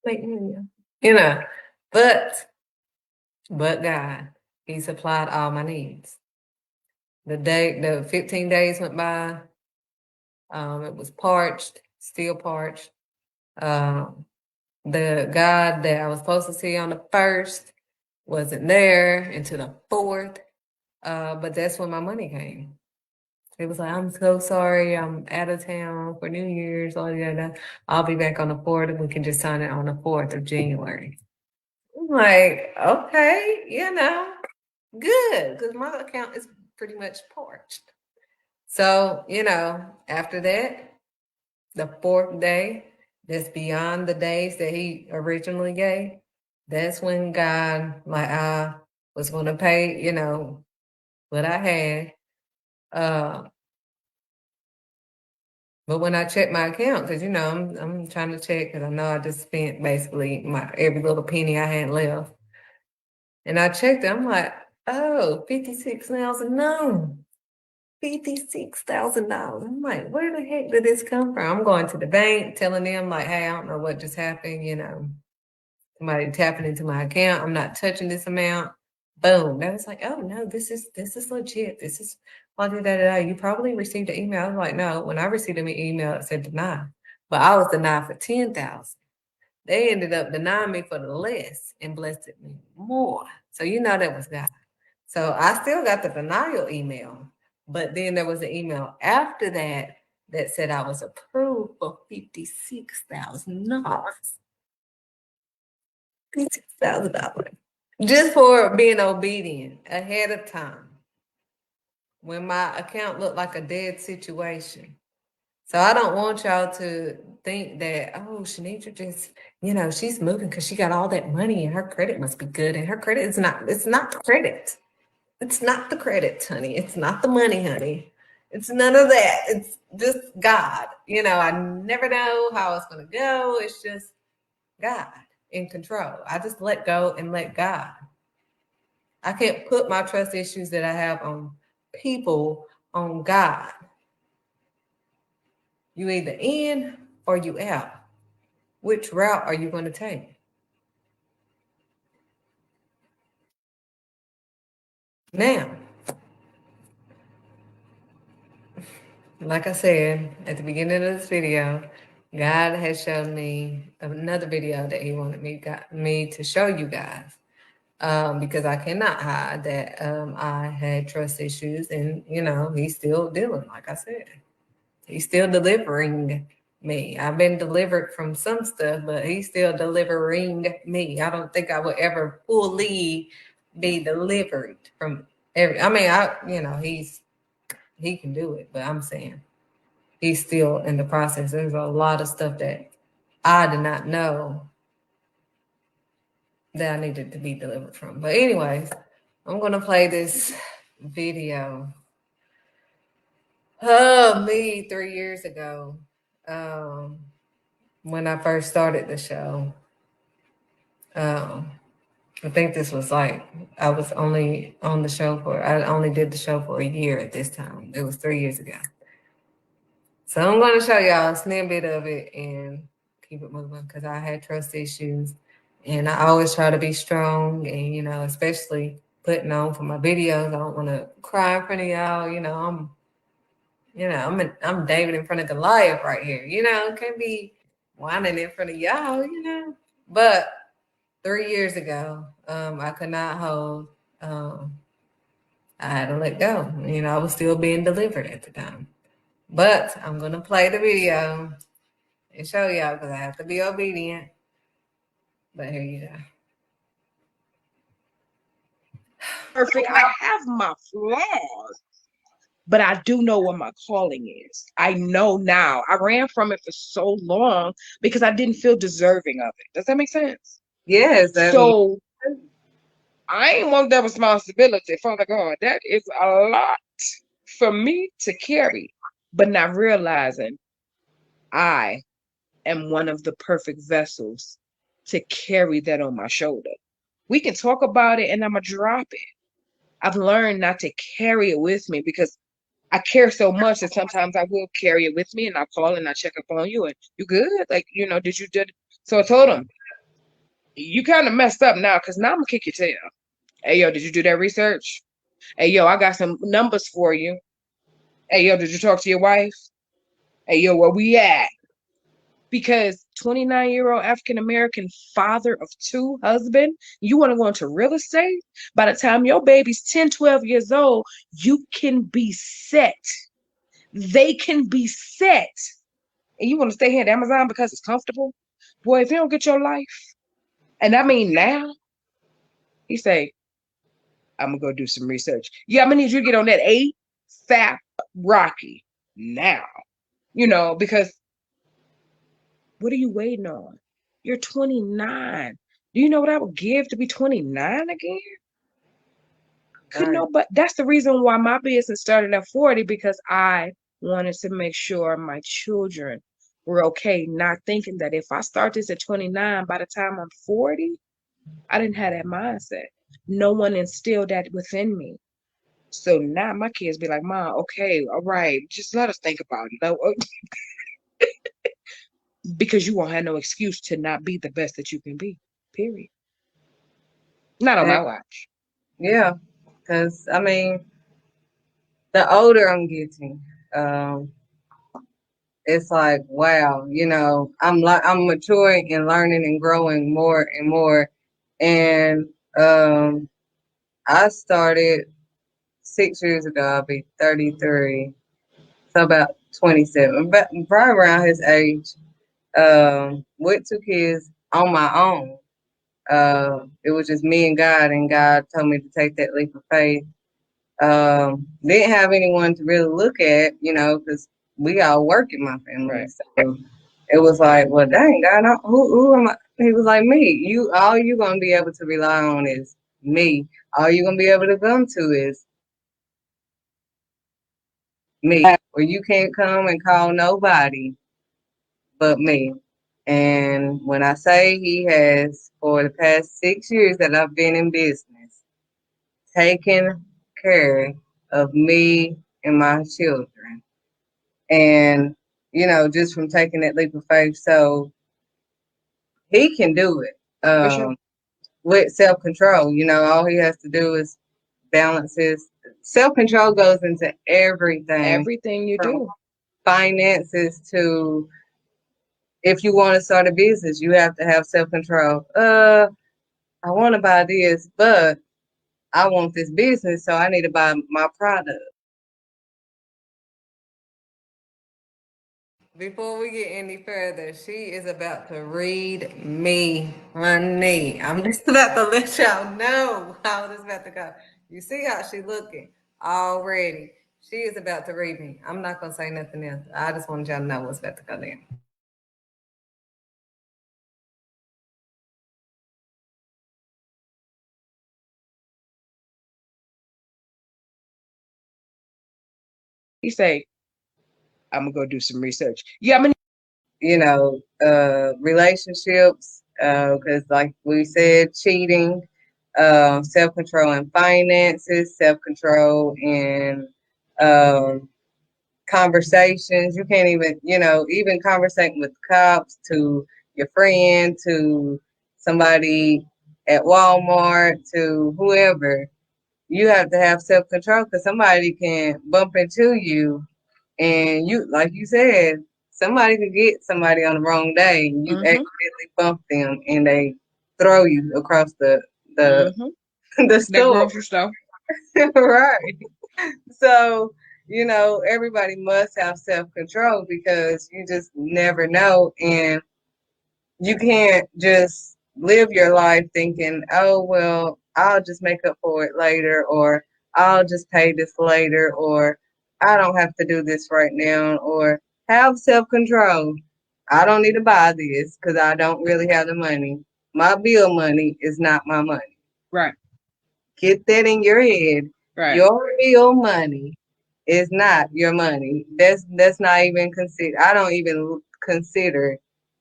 Like, but God, he supplied all my needs. The 15 days went by. It was parched, still parched. The God that I was supposed to see on the 1st wasn't there until the 4th. But that's when my money came. It was like, I'm so sorry, I'm out of town for New Year's, all that. I'll be back on the 4th, and we can just sign it on the 4th of January. I'm like, okay, good, because my account is pretty much parched. So, after that, the 4th day, that's beyond the days that he originally gave. That's when God, I was going to pay, what I had. But when I checked my account, because I'm trying to check, because I know I just spent basically my every little penny I had left, and I checked it. I'm like, oh, 56,000, no, $56,000. I'm like, where the heck did this come from? I'm going to the bank, telling them like, hey, I don't know what just happened. Somebody tapping into my account. I'm not touching this amount. Boom. That was like, oh no, this is legit. This is you probably received an email. I was like, no, when I received an email, it said deny. But I was denied for 10,000. They ended up denying me for the less and blessed me more. So that was God. So I still got the denial email. But then there was an email after that that said I was approved for $56,000. $56,000. Just for being obedient ahead of time when my account looked like a dead situation. So I don't want y'all to think that, oh, Shanitra just, she's moving because she got all that money and her credit must be good. And her credit is not, it's not the credit. It's not the credit, honey. It's not the money, honey. It's none of that. It's just God. I never know how it's going to go. It's just God in control. I just let go and let God. I can't put my trust issues that I have on people on God. You either in or you out. Which route are you going to take? Now, like I said at the beginning of this video, God has shown me another video that he wanted me to show you guys. Because I cannot hide that I had trust issues, and he's still dealing, like I said. He's still delivering me. I've been delivered from some stuff, but he's still delivering me. I don't think I would ever fully be delivered from every. I mean, he can do it, but I'm saying he's still in the process. There's a lot of stuff that I did not know that I needed to be delivered from. But anyways, I'm gonna play this video of me 3 years ago. When I first started the show. I think this was I was only on the show I only did the show for a year at this time. It was 3 years ago. So I'm going to show y'all a snippet of it and keep it moving because I had trust issues and I always try to be strong and, especially putting on for my videos. I don't want to cry in front of y'all. I'm David in front of Goliath right here. Can't be whining in front of y'all. But 3 years ago, I could not hold. I had to let go. I was still being delivered at the time. But I'm gonna play the video and show y'all because I have to be obedient. But here you go. Perfect. I have my flaws, but I do know what my calling is. I know now. I ran from it for so long because I didn't feel deserving of it. Does that make sense? Yes. So I ain't want that responsibility, Father God. That is a lot for me to carry, but not realizing I am one of the perfect vessels to carry that on my shoulder. We can talk about it and I'm going to drop it. I've learned not to carry it with me because I care so much that sometimes I will carry it with me and I'll call and I check up on you and you good? Like, did you did? So I told him, you kind of messed up now because now I'm going to kick your tail. Hey, yo, did you do that research? Hey, yo, I got some numbers for you. Hey, yo, did you talk to your wife? Hey, yo, where we at? Because 29-year-old African-American father of two husband, you want to go into real estate? By the time your baby's 10, 12 years old, you can be set. They can be set. And you want to stay here at Amazon because it's comfortable? Boy, if you don't get your life, and I mean now, he say, I'm going to go do some research. Yeah, I'm going to need you to get on that ASAP Rocky now. Because what are you waiting on? You're 29. Do you know what I would give to be 29 again? Could know, but that's the reason why my business started at 40 because I wanted to make sure my children were okay, not thinking that if I start this at 29, by the time I'm 40, I didn't have that mindset. No one instilled that within me. So now my kids be like, Mom, okay, all right, just let us think about it. Because you won't have no excuse to not be the best that you can be, period. Not on my watch. Yeah, because the older I'm getting, it's like, wow, I'm maturing and learning and growing more and more. And I started 6 years ago. I'll be 33, so about 27, but right around his age. With 2 kids on my own. It was just me and God told me to take that leap of faith. Didn't have anyone to really look at, because we all work in my family. Right. So it was like, well, dang, God, who am I? He was like, me. All you gonna be able to rely on is me. All you gonna be able to come to is me. Where you can't come and call nobody but me. And when I say he has, for the past 6 years that I've been in business, taken care of me and my children. And, just from taking that leap of faith. So he can do it with self-control. All he has to do is balance his self-control goes into everything. Everything you do. Finances to, if you want to start a business, you have to have self-control. I want to buy this, but I want this business, so I need to buy my product. Before we get any further, she is about to read me, honey. I'm just about to let y'all know how this is about to go. You see how she looking already. She is about to read me. I'm not going to say nothing else. I just want y'all to know what's about to go down. He say, I'm gonna go do some research. Yeah, relationships, because like we said, cheating, self-control in finances, self-control in conversations. You can't even, even conversating with cops, to your friend, to somebody at Walmart, to whoever. you have to have self-control because somebody can bump into you and you, like you said, somebody could get somebody on the wrong day and you Mm-hmm. accidentally bump them and they throw you across the Mm-hmm. the That store. grocery store. Right. So, everybody must have self-control because you just never know. And you can't just live your life thinking, oh, well, I'll just make up for it later, or I'll just pay this later, or I don't have to do this right now, or have self-control. I don't need to buy this because I don't really have the money. My bill money is not my money. Right. Get that in your head. Right. Your bill money is not your money. That's not even consider. I don't even consider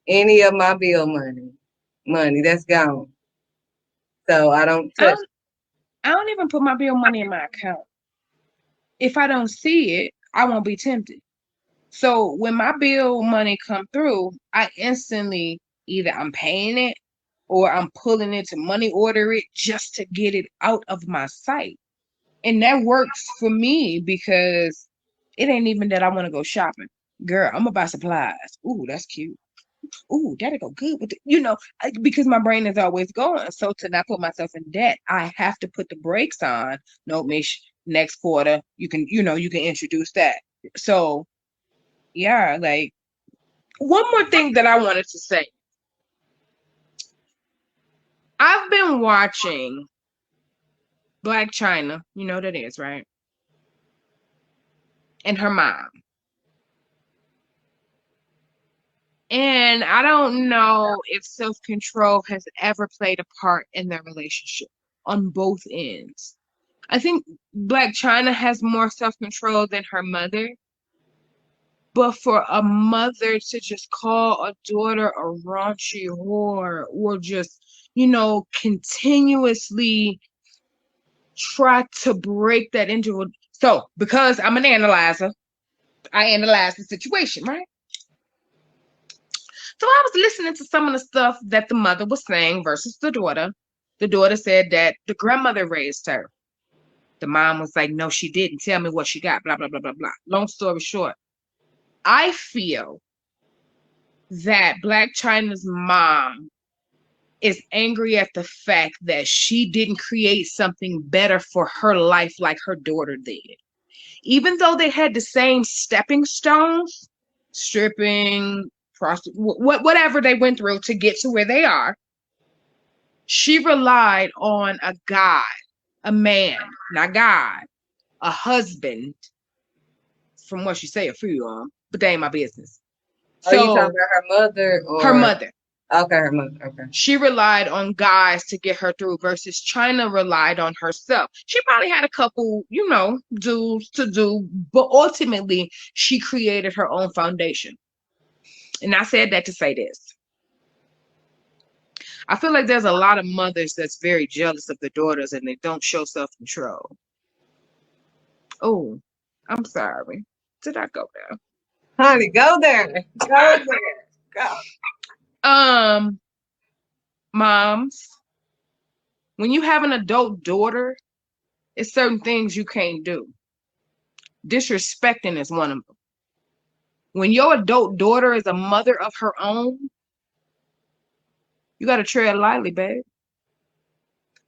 any of my bill money that's gone. So I don't I touch. don't, I don't even put my bill money in my account. If I don't see it, I won't be tempted. So when my bill money come through, I instantly either I'm paying it or I'm pulling it to money order it just to get it out of my sight. And that works for me because it ain't even that I want to go shopping. Girl, I'm gonna buy supplies. Ooh, that's cute. Ooh, that'll go good with because my brain is always going. So to not put myself in debt, I have to put the brakes on. No, Mish, next quarter, you can introduce that. So yeah, like one more thing that I wanted to say. I've been watching Blac Chyna, you know that is, right? And her mom. And I don't know if self-control has ever played a part in their relationship on both ends. I think Blac Chyna has more self-control than her mother. But for a mother to just call a daughter a raunchy whore or just, continuously try to break that into a so because I'm an analyzer, I analyze the situation, right? So I was listening to some of the stuff that the mother was saying versus the daughter. The daughter said that the grandmother raised her. The mom was like, no, she didn't. Tell me what she got, blah, blah, blah, blah, blah. Long story short, I feel that Blac Chyna's mom is angry at the fact that she didn't create something better for her life like her daughter did. Even though they had the same stepping stones, stripping, whatever they went through to get to where they are, she relied on a guy, a man, not God, a husband, from what she say, a few of them, but they ain't my business. Are you talking So about her mother her or mother, okay, her mother? Okay. she relied on guys to get her through versus Chyna relied on herself. She probably had a couple, dudes to do, but ultimately she created her own foundation. And I said that to say this. I feel like there's a lot of mothers that's very jealous of their daughters and they don't show self-control. Oh, I'm sorry. Did I go there? Honey, go there. Go there. Go. Moms, when you have an adult daughter, it's certain things you can't do. Disrespecting is one of them. When your adult daughter is a mother of her own, you got to tread lightly, babe.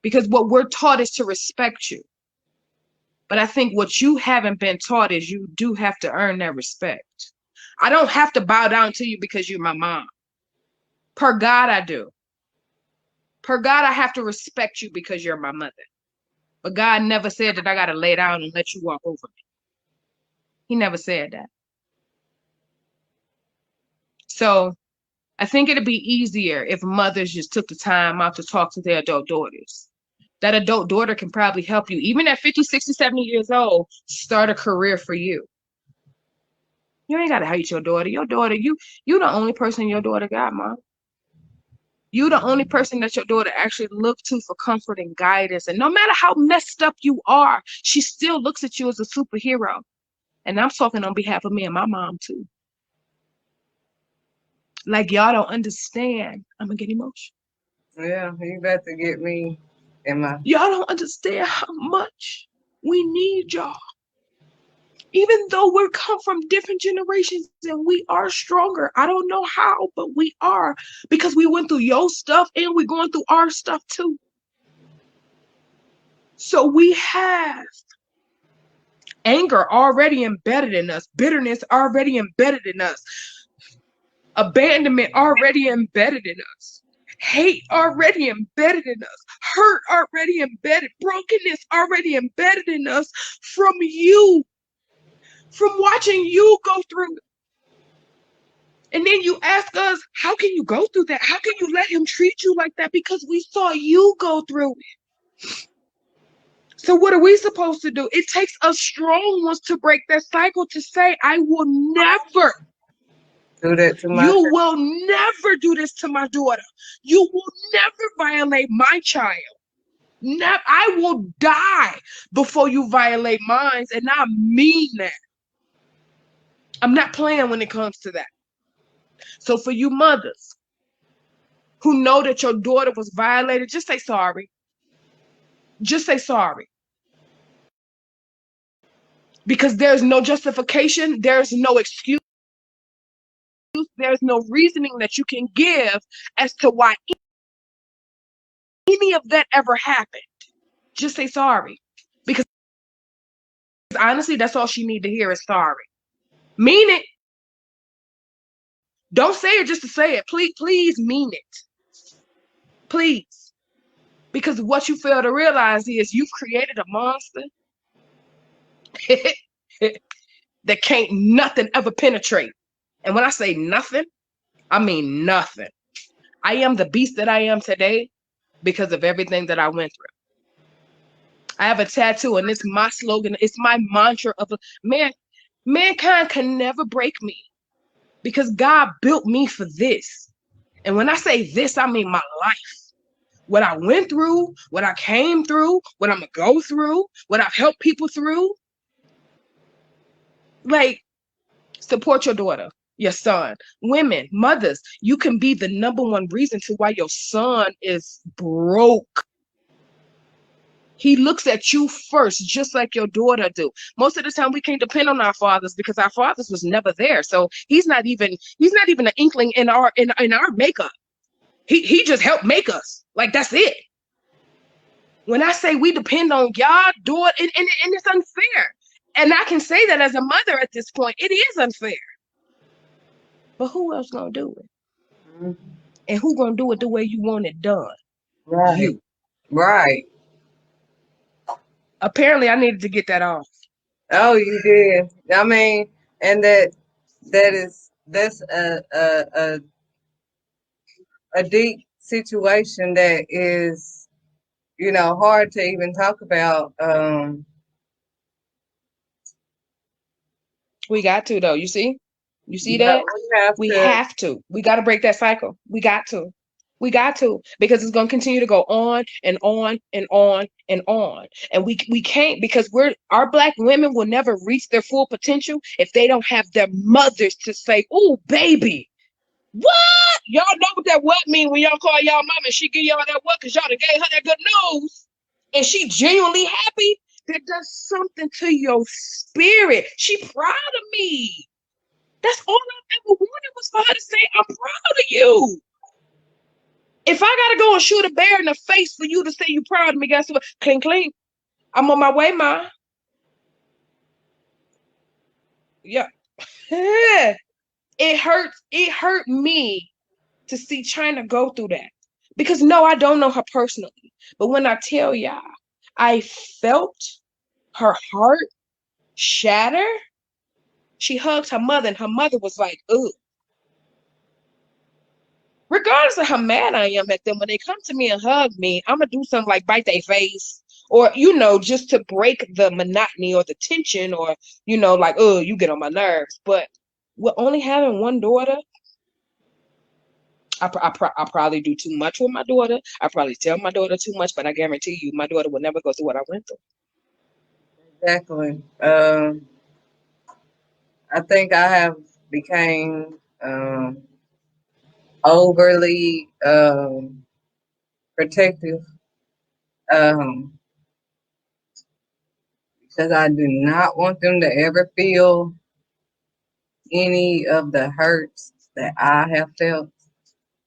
Because what we're taught is to respect you. But I think what you haven't been taught is you do have to earn that respect. I don't have to bow down to you because you're my mom. Per God, I do. Per God, I have to respect you because you're my mother. But God never said that I got to lay down and let you walk over me. He never said that. So I think it'd be easier if mothers just took the time out to talk to their adult daughters. That adult daughter can probably help you, even at 50, 60, 70 years old, start a career for you. You ain't got to hate your daughter. Your daughter, you the only person your daughter got, mom. You the only person that your daughter actually look to for comfort and guidance. And no matter how messed up you are, she still looks at you as a superhero. And I'm talking on behalf of me and my mom too. Like y'all don't understand. I'm gonna get emotional. Yeah, you about to get me Emma. Y'all don't understand how much we need y'all. Even though we come from different generations and we are stronger. I don't know how, but we are, because we went through your stuff and we're going through our stuff too. So we have anger already embedded in us, bitterness already embedded in us, abandonment already embedded in us, hate already embedded in us, hurt already embedded, brokenness already embedded in us from you, from watching you go through it. And then you ask us, how can you go through that? How can you let him treat you like that? Because we saw you go through it. So what are we supposed to do? It takes us strong ones to break that cycle, to say, I will never Do that to my You will never do this to my daughter. You will never violate my child. I will die before you violate mine. And I mean that. I'm not playing when it comes to that. So for you mothers who know that your daughter was violated, just say sorry. Just say sorry. Because there's no justification. There's no excuse. There's no reasoning that you can give as to why any of that ever happened. Just say sorry. Because honestly, that's all she need to hear is sorry. Mean it. Don't say it just to say it. Please mean it. Please. Because what you fail to realize is you've created a monster that can't nothing ever penetrate. And when I say nothing, I mean nothing. I am the beast that I am today because of everything that I went through. I have a tattoo, and it's my slogan. It's my mantra of mankind can never break me, because God built me for this. And when I say this, I mean my life. What I went through, what I came through, what I'm going to go through, what I've helped people through. Like, support your daughter, your son. Women, mothers, you can be the number one reason to why your son is broke. He looks at you first, just like your daughter do. Most of the time we can't depend on our fathers because our fathers was never there. So he's not even an inkling in our makeup. He just helped make us. Like, that's it. When I say we depend on God, do it, and it's unfair. And I can say that as a mother at this point, it is unfair. But who else gonna do it? Mm-hmm. And who gonna do it the way you want it done? Right. You. Right. Apparently, I needed to get that off. Oh, you did. I mean, and that's a deep situation that is, hard to even talk about. We got to, though. You see Yeah, that? We have to. We got to break that cycle. We got to. Because it's going to continue to go on and on and on and on. And we can't, because our Black women will never reach their full potential if they don't have their mothers to say, "Oh, baby, what?" Y'all know what that what mean when y'all call y'all mama and she give y'all that what because y'all done gave her that good news and she genuinely happy. That does something to your spirit. She proud of me. That's all I ever wanted, was for her to say, I'm proud of you. If I gotta go and shoot a bear in the face for you to say you proud of me, guess what? Clink, clink. I'm on my way, Ma. Yeah. It hurts. It hurt me to see China go through that. Because no, I don't know her personally. But when I tell y'all, I felt her heart shatter. She hugged her mother, and her mother was like, "Ooh." Regardless of how mad I am at them, when they come to me and hug me, I'm gonna do something like bite their face, or just to break the monotony or the tension, or like, oh, you get on my nerves. But with only having one daughter, I probably do too much with my daughter. I probably tell my daughter too much, but I guarantee you, my daughter will never go through what I went through. Exactly. I think I have became overly protective Um, because I do not want them to ever feel any of the hurts that I have felt.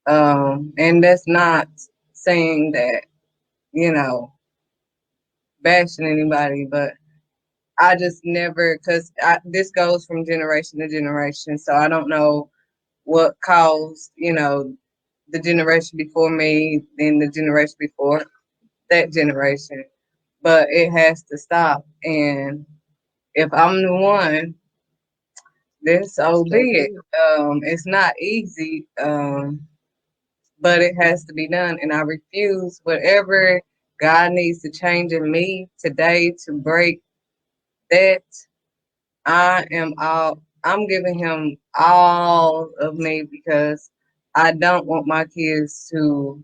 And that's not saying that, you know, bashing anybody, but I just never, because this goes from generation to generation. So I don't know what caused, you know, the generation before me, then the generation before that generation. But it has to stop. And if I'm the one, then so be it. It's not easy, but it has to be done. And I refuse whatever God needs to change in me today to break that. I'm giving him all of me because I don't want my kids to,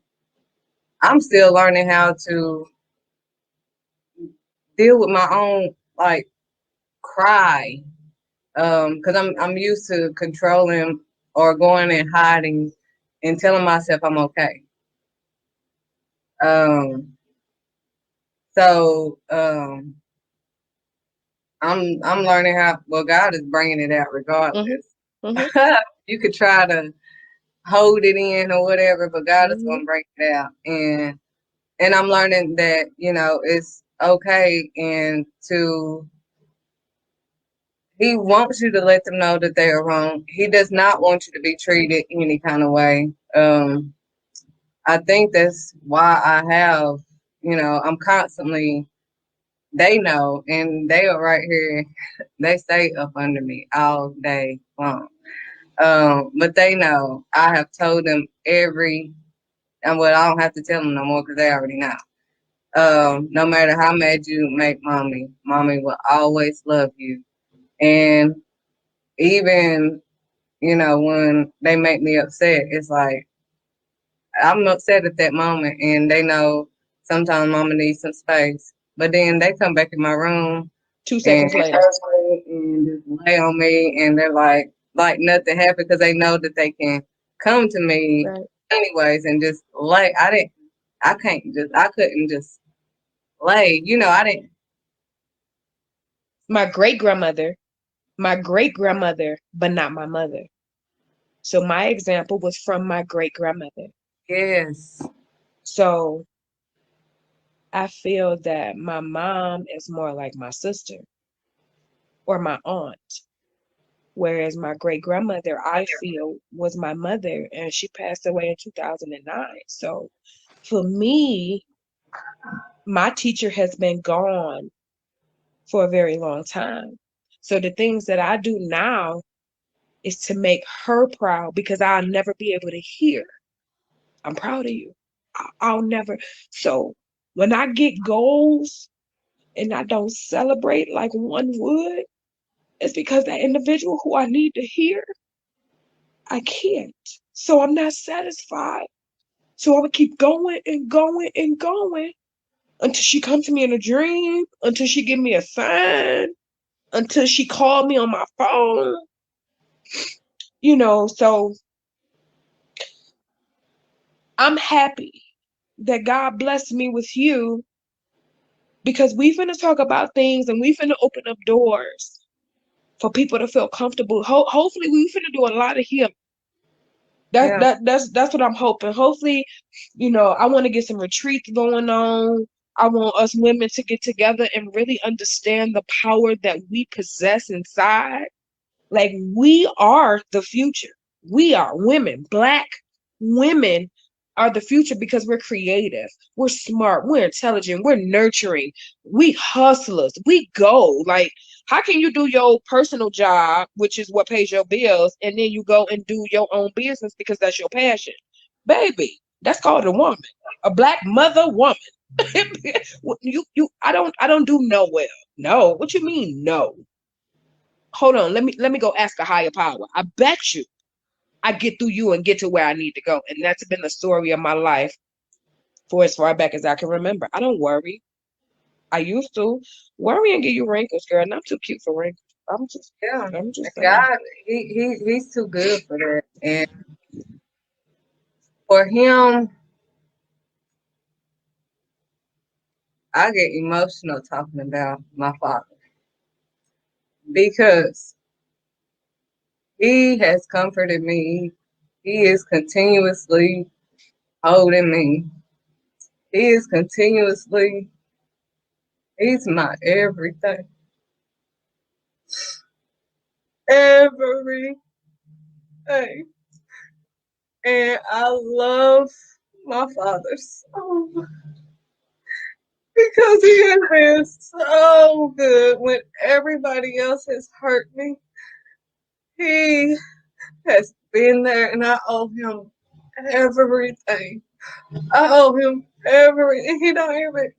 I'm still learning how to deal with my own like cry. Because I'm used to controlling or going and hiding and telling myself I'm okay. Um, so I'm learning how. Well, God is bringing it out regardless. You could try to hold it in or whatever, but God is going to bring it out. And I'm learning that, you know, it's okay and to, he wants you to let them know that they are wrong. He does not want you to be treated any kind of way. I think that's why I have, you know, I'm constantly, they know, and they are right here. They stay up under me all day long. But they know I have told them and well, I don't have to tell them no more because they already know. No matter how mad you make mommy, mommy will always love you. And even, you know, when they make me upset, it's like I'm upset at that moment, and they know sometimes mama needs some space. But then they come back in my room 2 seconds later and just lay on me, and they're like nothing happened because they know that they can come to me anyways and just lay. I couldn't just lay. You know, I didn't. my great grandmother, but not my mother. So my example was from my great grandmother. Yes. So I feel that my mom is more like my sister or my aunt, whereas my great grandmother, I feel, was my mother, and she passed away in 2009. So for me, my teacher has been gone for a very long time. So the things that I do now is to make her proud because I'll never be able to hear, I'm proud of you. I'll never. So when I get goals and I don't celebrate like one would, it's because that individual who I need to hear, I can't. So I'm not satisfied. So I'm gonna keep going and going and going until she comes to me in a dream, until she give me a sign, until she called me on my phone. You know, so I'm happy that God blessed me with you because we finna talk about things and we finna open up doors for people to feel comfortable. Hopefully, we finna do a lot of healing. That's what I'm hoping. Hopefully, you know, I want to get some retreats going on. I want us women to get together and really understand the power that we possess inside. Like we are the future. We are women. Black women are the future because we're creative, we're smart, we're intelligent, we're nurturing, we hustlers, we go. Like, how can you do your personal job, which is what pays your bills, and then you go and do your own business because that's your passion? Baby, that's called a woman, a black mother woman. I don't do no well. No, what you mean no? Hold on, let me go ask a higher power. I bet you I get through you and get to where I need to go. And that's been the story of my life for as far back as I can remember. I don't worry. I used to worry and give you wrinkles, girl, and I'm too cute for wrinkles. I'm just saying. God, he's too good for that. And for him I get emotional talking about my father because he has comforted me. He is continuously holding me. He is continuously, he's my everything. Everything. And I love my father so much because he has been so good when everybody else has hurt me. He has been there and I owe him everything. I owe him everything. He don't even,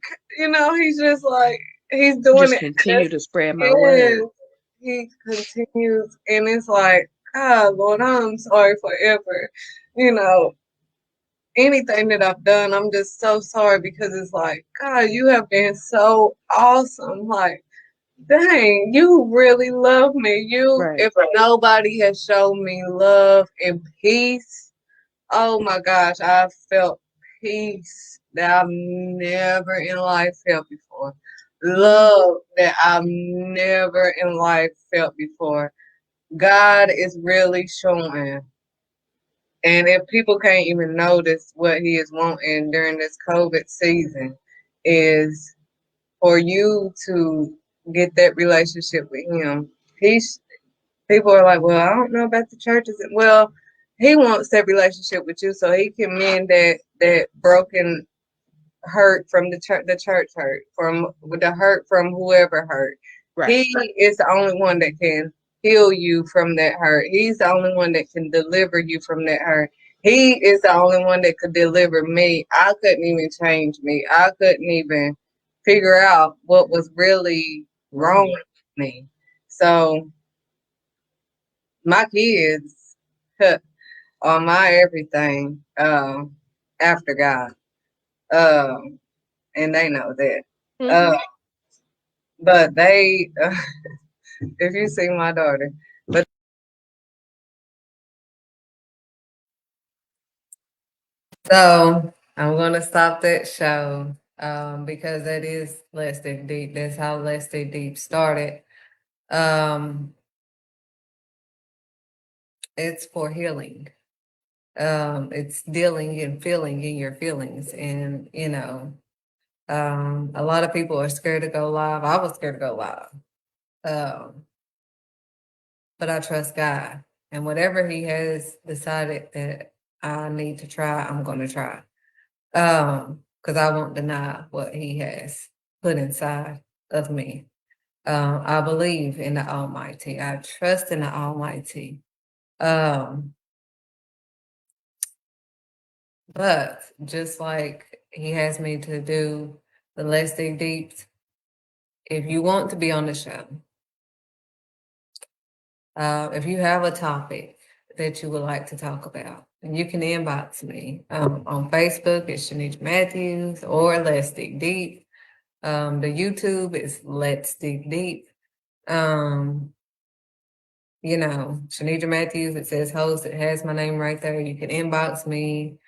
he's just like, he's doing Just it. continue to spread my Yes, word. he continues, and it's like, God, Lord, I'm sorry forever. You know, anything that I've done, I'm just so sorry because it's like, God, you have been so awesome. Like, dang, you really love me. Right. If nobody has shown me love and peace, oh my gosh, I've felt peace that I've never in life felt before. Love that I've never in life felt before. God is really showing. And if people can't even notice what he is wanting during this COVID season, is for you to get that relationship with him. He's People are like, well, I don't know about the churches. Well, he wants that relationship with you so he can mend that broken hurt from the church hurt, from the hurt from whoever hurt. Right. He is the only one that can heal you from that hurt. He's the only one that can deliver you from that hurt. He is the only one that could deliver me. I couldn't even change me. I couldn't even figure out what was really wrong with me. So my kids are my everything after God. And they know that. Mhm. But they, if you see my daughter, but So I'm gonna stop that show because that is Less Than Deep. That's how Less Than Deep started. Um, it's for healing. It's dealing and feeling in your feelings, and a lot of people are scared to go live. I was scared to go live, um, but I trust God, and whatever He has decided that I need to try, I'm going to try. Because I won't deny what He has put inside of me. I believe in the Almighty. I trust in the Almighty. Um, but just like He has me to do the Let's Dig Deeps, if you want to be on the show, if you have a topic that you would like to talk about, and you can inbox me on Facebook. It's Shanita Matthews or Let's Dig Deep. The YouTube is Let's Dig Deep. Shanita Matthews, it says host, it has my name right there. You can inbox me.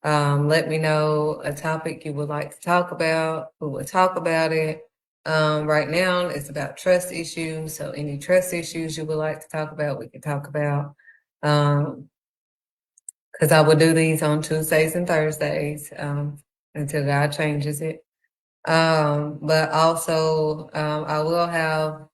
Let me know a topic you would like to talk about. We will talk about it. Right now, it's about trust issues. So, any trust issues you would like to talk about, we can talk about. Because I will do these on Tuesdays and Thursdays until God changes it. But also, I will have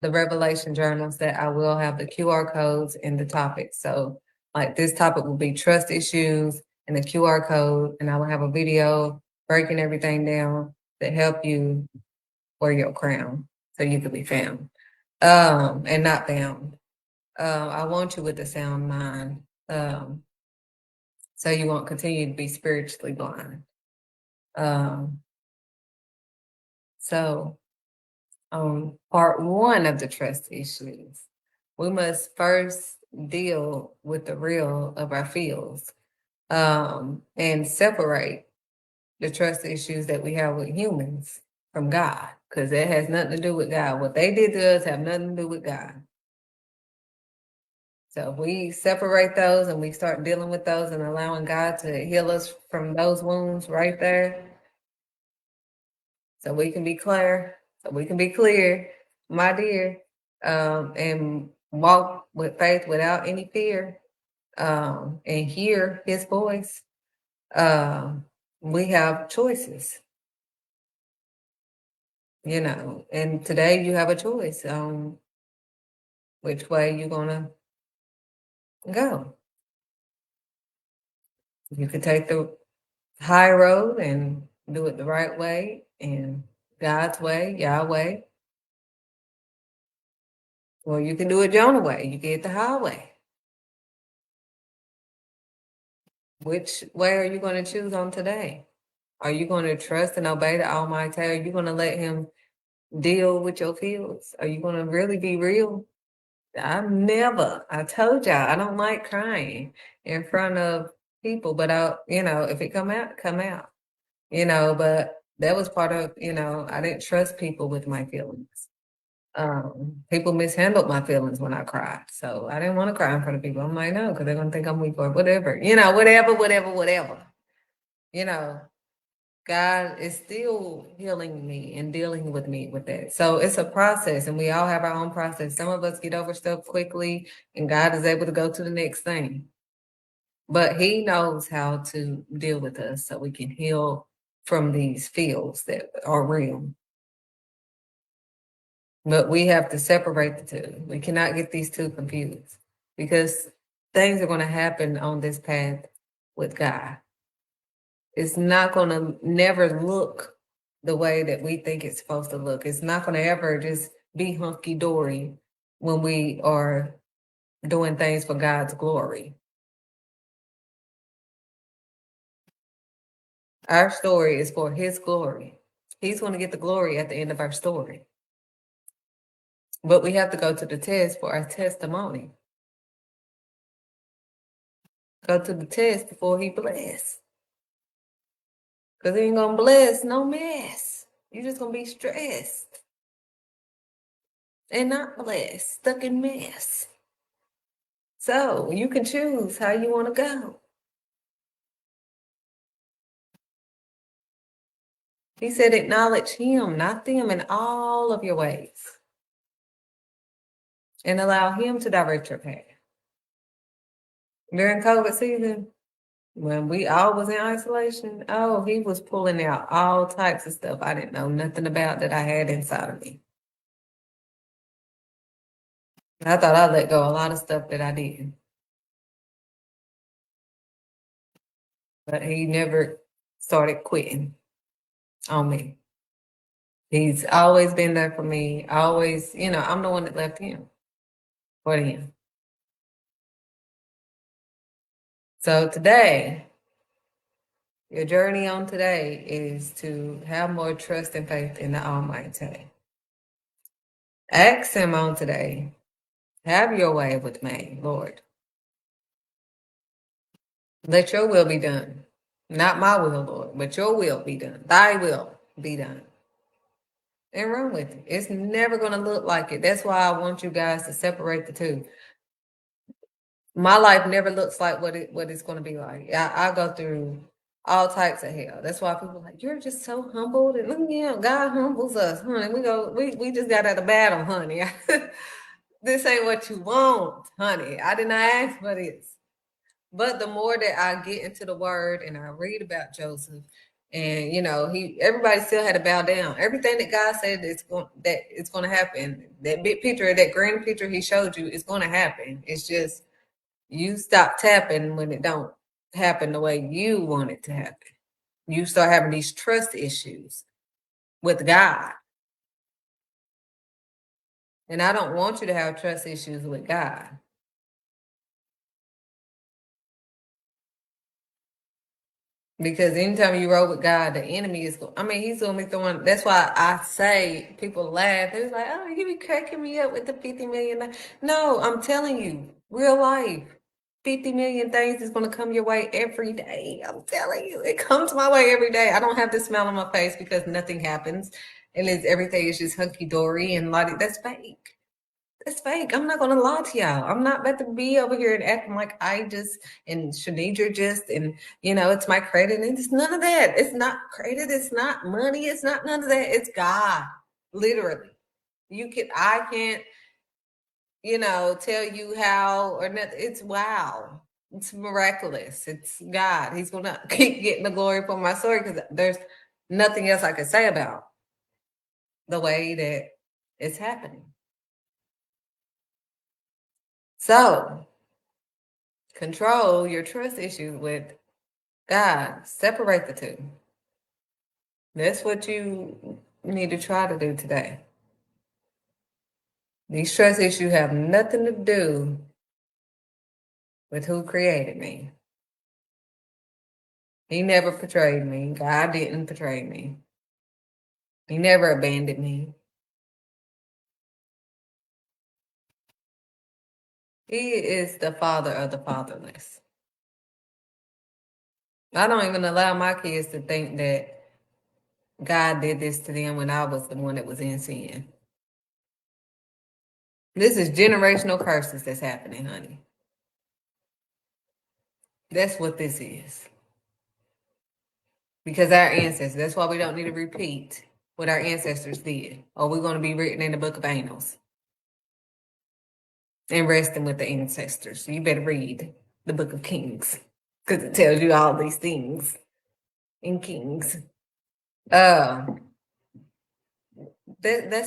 the revelation journals that I will have the QR codes in the topics. So, like this topic will be trust issues and the QR code, and I will have a video breaking everything down to help you wear your crown so you can be found and not bound. I want you with a sound mind so you won't continue to be spiritually blind. Um, so, on part one of the trust issues, we must first deal with the real of our feels and separate the trust issues that we have with humans from God, because it has nothing to do with God. What they did to us have nothing to do with God. So if we separate those and we start dealing with those and allowing God to heal us from those wounds right there, so we can be clear, my dear, and walk with faith without any fear, and hear his voice. We have choices, and today you have a choice on which way you're gonna go. You could take the high road and do it the right way and God's way, Yahweh. Or you can do it Jonah way. You get the highway. Which way are you going to choose on today? Are you going to trust and obey the Almighty? Are you going to let him deal with your feelings? Are you going to really be real? I told y'all, I don't like crying in front of people, but if it come out, come out. But that was part of, I didn't trust people with my feelings. People mishandled my feelings when I cried. So I didn't want to cry in front of people. I'm like, no, because they're going to think I'm weak or whatever, whatever. God is still healing me and dealing with me with that. So it's a process, and we all have our own process. Some of us get over stuff quickly, and God is able to go to the next thing. But he knows how to deal with us so we can heal from these fields that are real. But we have to separate the two. We cannot get these two confused, because things are going to happen on this path with God. It's not going to never look the way that we think it's supposed to look. It's not going to ever just be hunky-dory when we are doing things for God's glory. Our story is for his glory. He's going to get the glory at the end of our story. But we have to go to the test for our testimony. Go to the test before he bless. Because he ain't going to bless no mess. You're just going to be stressed. And not blessed, stuck in mess. So you can choose how you want to go. He said, acknowledge him, not them, in all of your ways. And allow him to direct your path. During COVID season, when we all was in isolation, he was pulling out all types of stuff I didn't know nothing about that I had inside of me. I thought I let go a lot of stuff that I didn't. But he never started quitting on me. He's always been there for me. Always, I'm the one that left him for him. So today, your journey on today is to have more trust and faith in the Almighty. Ask him on today, have your way with me, Lord. Let your will be done. Not my will, Lord, but your will be done. Thy will be done. And run with it. It's never going to look like it. That's why I want you guys to separate the two. My life never looks like what it's going to be like. I go through all types of hell. That's why people are like, you're just so humbled. And yeah, God humbles us, honey. We just got out of battle, honey. This ain't what you want, honey. I did not ask for this. But the more that I get into the word and I read about Joseph, and everybody still had to bow down. Everything that God said it's going to happen. That big picture, that grand picture he showed you is going to happen. It's just you stop tapping when it don't happen the way you want it to happen. You start having these trust issues with God. And I don't want you to have trust issues with God. Because anytime you roll with God, the enemy he's going to be throwing. That's why I say people laugh. They're like, oh, you be cracking me up with the 50 million. No, I'm telling you, real life. 50 million things is going to come your way every day. I'm telling you, it comes my way every day. I don't have this smile on my face because nothing happens. And everything is just hunky-dory and that's fake. It's fake. I'm not gonna lie to y'all. I'm not about to be over here and acting like I just and Shanidra just and it's my credit and it's none of that. It's not credit. It's not money. It's not none of that. It's God, literally. I can't tell you how or nothing. It's wow. It's miraculous. It's God. He's gonna keep getting the glory for my story because there's nothing else I can say about the way that it's happening. So control your trust issues with God. Separate the two. That's what you need to try to do today. These trust issues have nothing to do with who created me. He never betrayed me. God didn't betray me. He never abandoned me. He is the father of the fatherless. I don't even allow my kids to think that God did this to them when I was the one that was in sin. This is generational curses that's happening, honey. That's what this is. Because our ancestors, that's why we don't need to repeat what our ancestors did, or we're going to be written in the book of annals and resting with the ancestors. So you better read the book of Kings because it tells you all these things in Kings. That's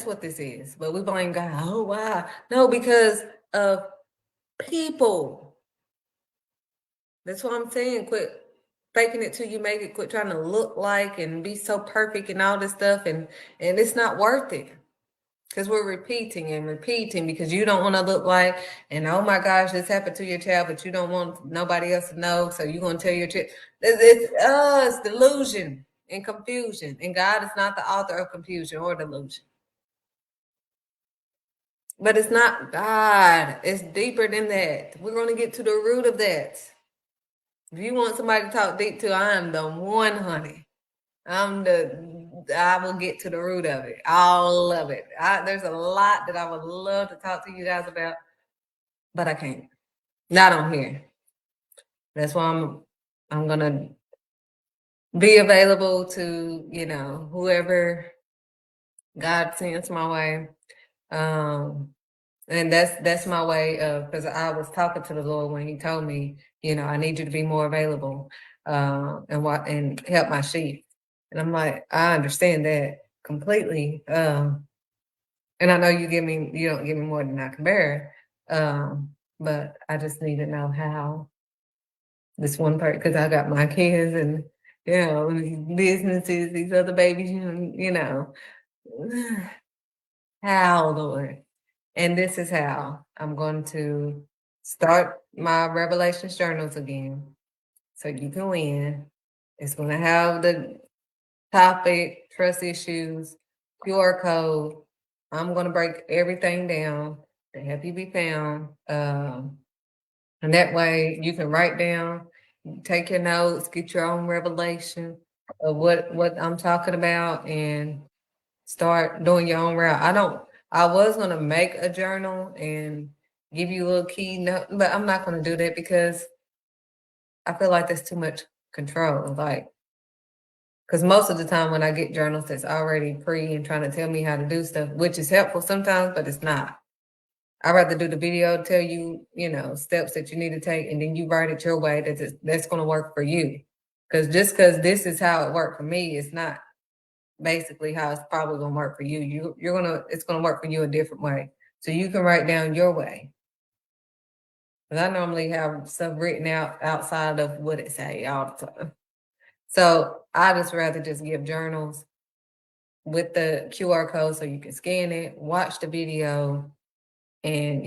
what this is. But we blame God. Oh, wow. No, because of people. That's what I'm saying. Quit faking it till you make it. Quit trying to look like and be so perfect and all this stuff. And it's not worth it. Because we're repeating and repeating because you don't want to look like, and oh my gosh, this happened to your child, but you don't want nobody else to know. So you're going to tell your child. It's delusion and confusion. And God is not the author of confusion or delusion. But it's not God. It's deeper than that. We're going to get to the root of that. If you want somebody to talk deep to, I am the one, honey. I will get to the root of it. All of it. There's a lot that I would love to talk to you guys about, but I can't. Not on here. That's why I'm gonna be available to, whoever God sends my way. And that's my way of, because I was talking to the Lord when He told me, I need you to be more available and help my sheep. And I'm like, I understand that completely. And I know you don't give me more than I can bear. But I just need to know how this one part, because I got my kids and these businesses, these other babies, how, Lord. And this is how I'm going to start my Revelations journals again. So you can win. It's going to have the topic, trust issues, QR code. I'm going to break everything down to help you be found. And that way you can write down, take your notes, get your own revelation of what I'm talking about and start doing your own route. I was going to make a journal and give you a little key note, but I'm not going to do that because I feel like there's too much control. Because most of the time when I get journals that's already pre and trying to tell me how to do stuff, which is helpful sometimes, but it's not. I'd rather do the video, tell you, steps that you need to take, and then you write it your way that's going to work for you. Because because this is how it worked for me, it's not basically how it's probably going to work for you. It's going to work for you a different way. So you can write down your way. Because I normally have stuff written out outside of what it say all the time. So I just rather just give journals with the QR code so you can scan it, watch the video, and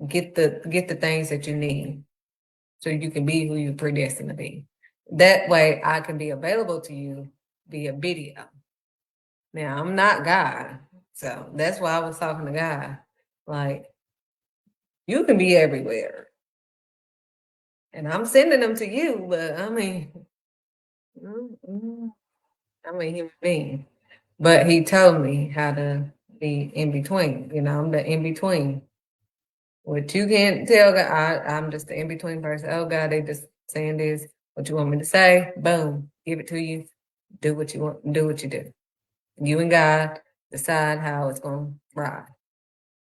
get the things that you need so you can be who you're predestined to be. That way I can be available to you via video. Now I'm not God. So that's why I was talking to God. Like, you can be everywhere. And I'm sending them to you, but I'm a human being. But He told me how to be in between. You know, I'm the in between. What you can't tell God, I'm just the in between person. Oh God, they just saying this. What you want me to say? Boom, give it to you. Do what you want. Do what you do. You and God decide how it's gonna ride.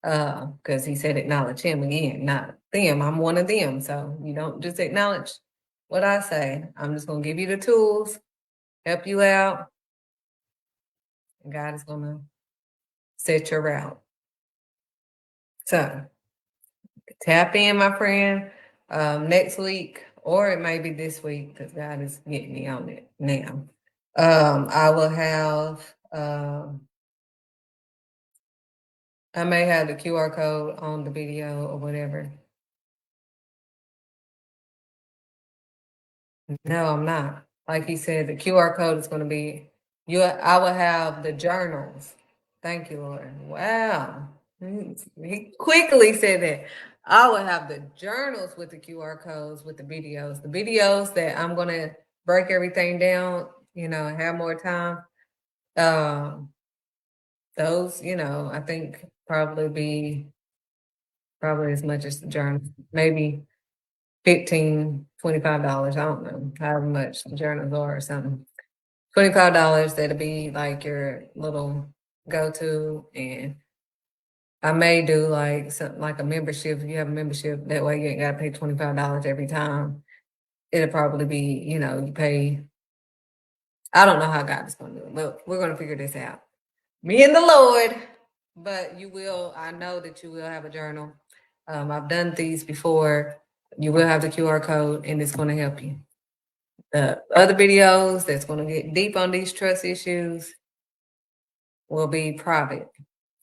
Because He said acknowledge Him again, not them. I'm one of them, so you don't just acknowledge what I say. I'm just gonna give you the tools, help you out, and God is gonna set your route. So tap in, my friend, next week, or it may be this week because God is getting me on it now. I will have, I may have the QR code on the video or whatever. No, I'm not. Like he said, the QR code is going to be you. I will have the journals. Thank you, Lord. Wow. He quickly said that. I will have the journals with the QR codes with the videos. The videos that I'm going to break everything down, you know, have more time. Those, you know, I think probably as much as the journal, maybe $15, $25. I don't know however much the journals are or something. $25, that'll be like your little go-to. And I may do like something like a membership. If you have a membership, that way you ain't gotta pay $25 every time. It'll probably be, you know, you pay. I don't know how God is gonna do it, but we're gonna figure this out. Me and the Lord. But you will, I know that you will have a journal. I've done these before. You will have the QR code and it's gonna help you. The other videos that's going to get deep on these trust issues will be private.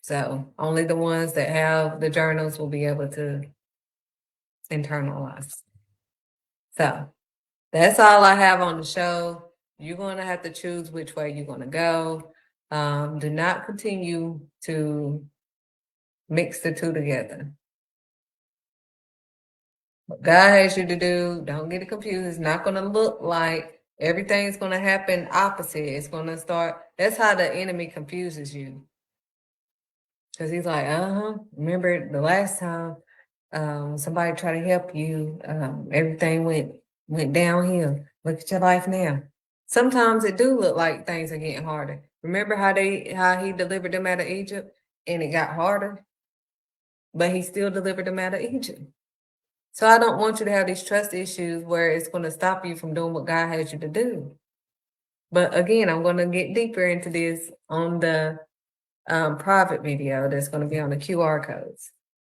So only the ones that have the journals will be able to internalize. So that's all I have on the show. You're going to have to choose which way you're going to go. Do not continue to mix the two together. What God has you to do, don't get it confused. It's not going to look like everything's going to happen opposite. It's going to start. That's how the enemy confuses you. Because he's like, remember the last time somebody tried to help you, everything went downhill. Look at your life now. Sometimes it do look like things are getting harder. Remember how he delivered them out of Egypt and it got harder, but he still delivered them out of Egypt. So I don't want you to have these trust issues where it's going to stop you from doing what God has you to do. But again, I'm going to get deeper into this on the private video that's going to be on the QR codes.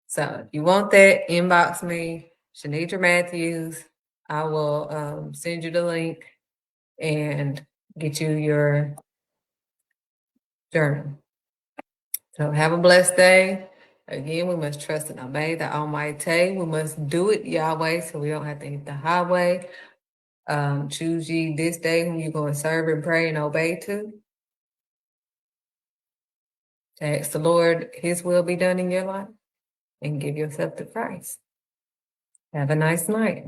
So if you want that, inbox me, Shanidra Matthews. I will send you the link and get you your journal. So have a blessed day. Again, we must trust and obey the Almighty. We must do it Yahweh so we don't have to hit the highway. Choose ye this day whom you're going to serve and pray and obey to. Ask the Lord His will be done in your life and give yourself to Christ. Have a nice night.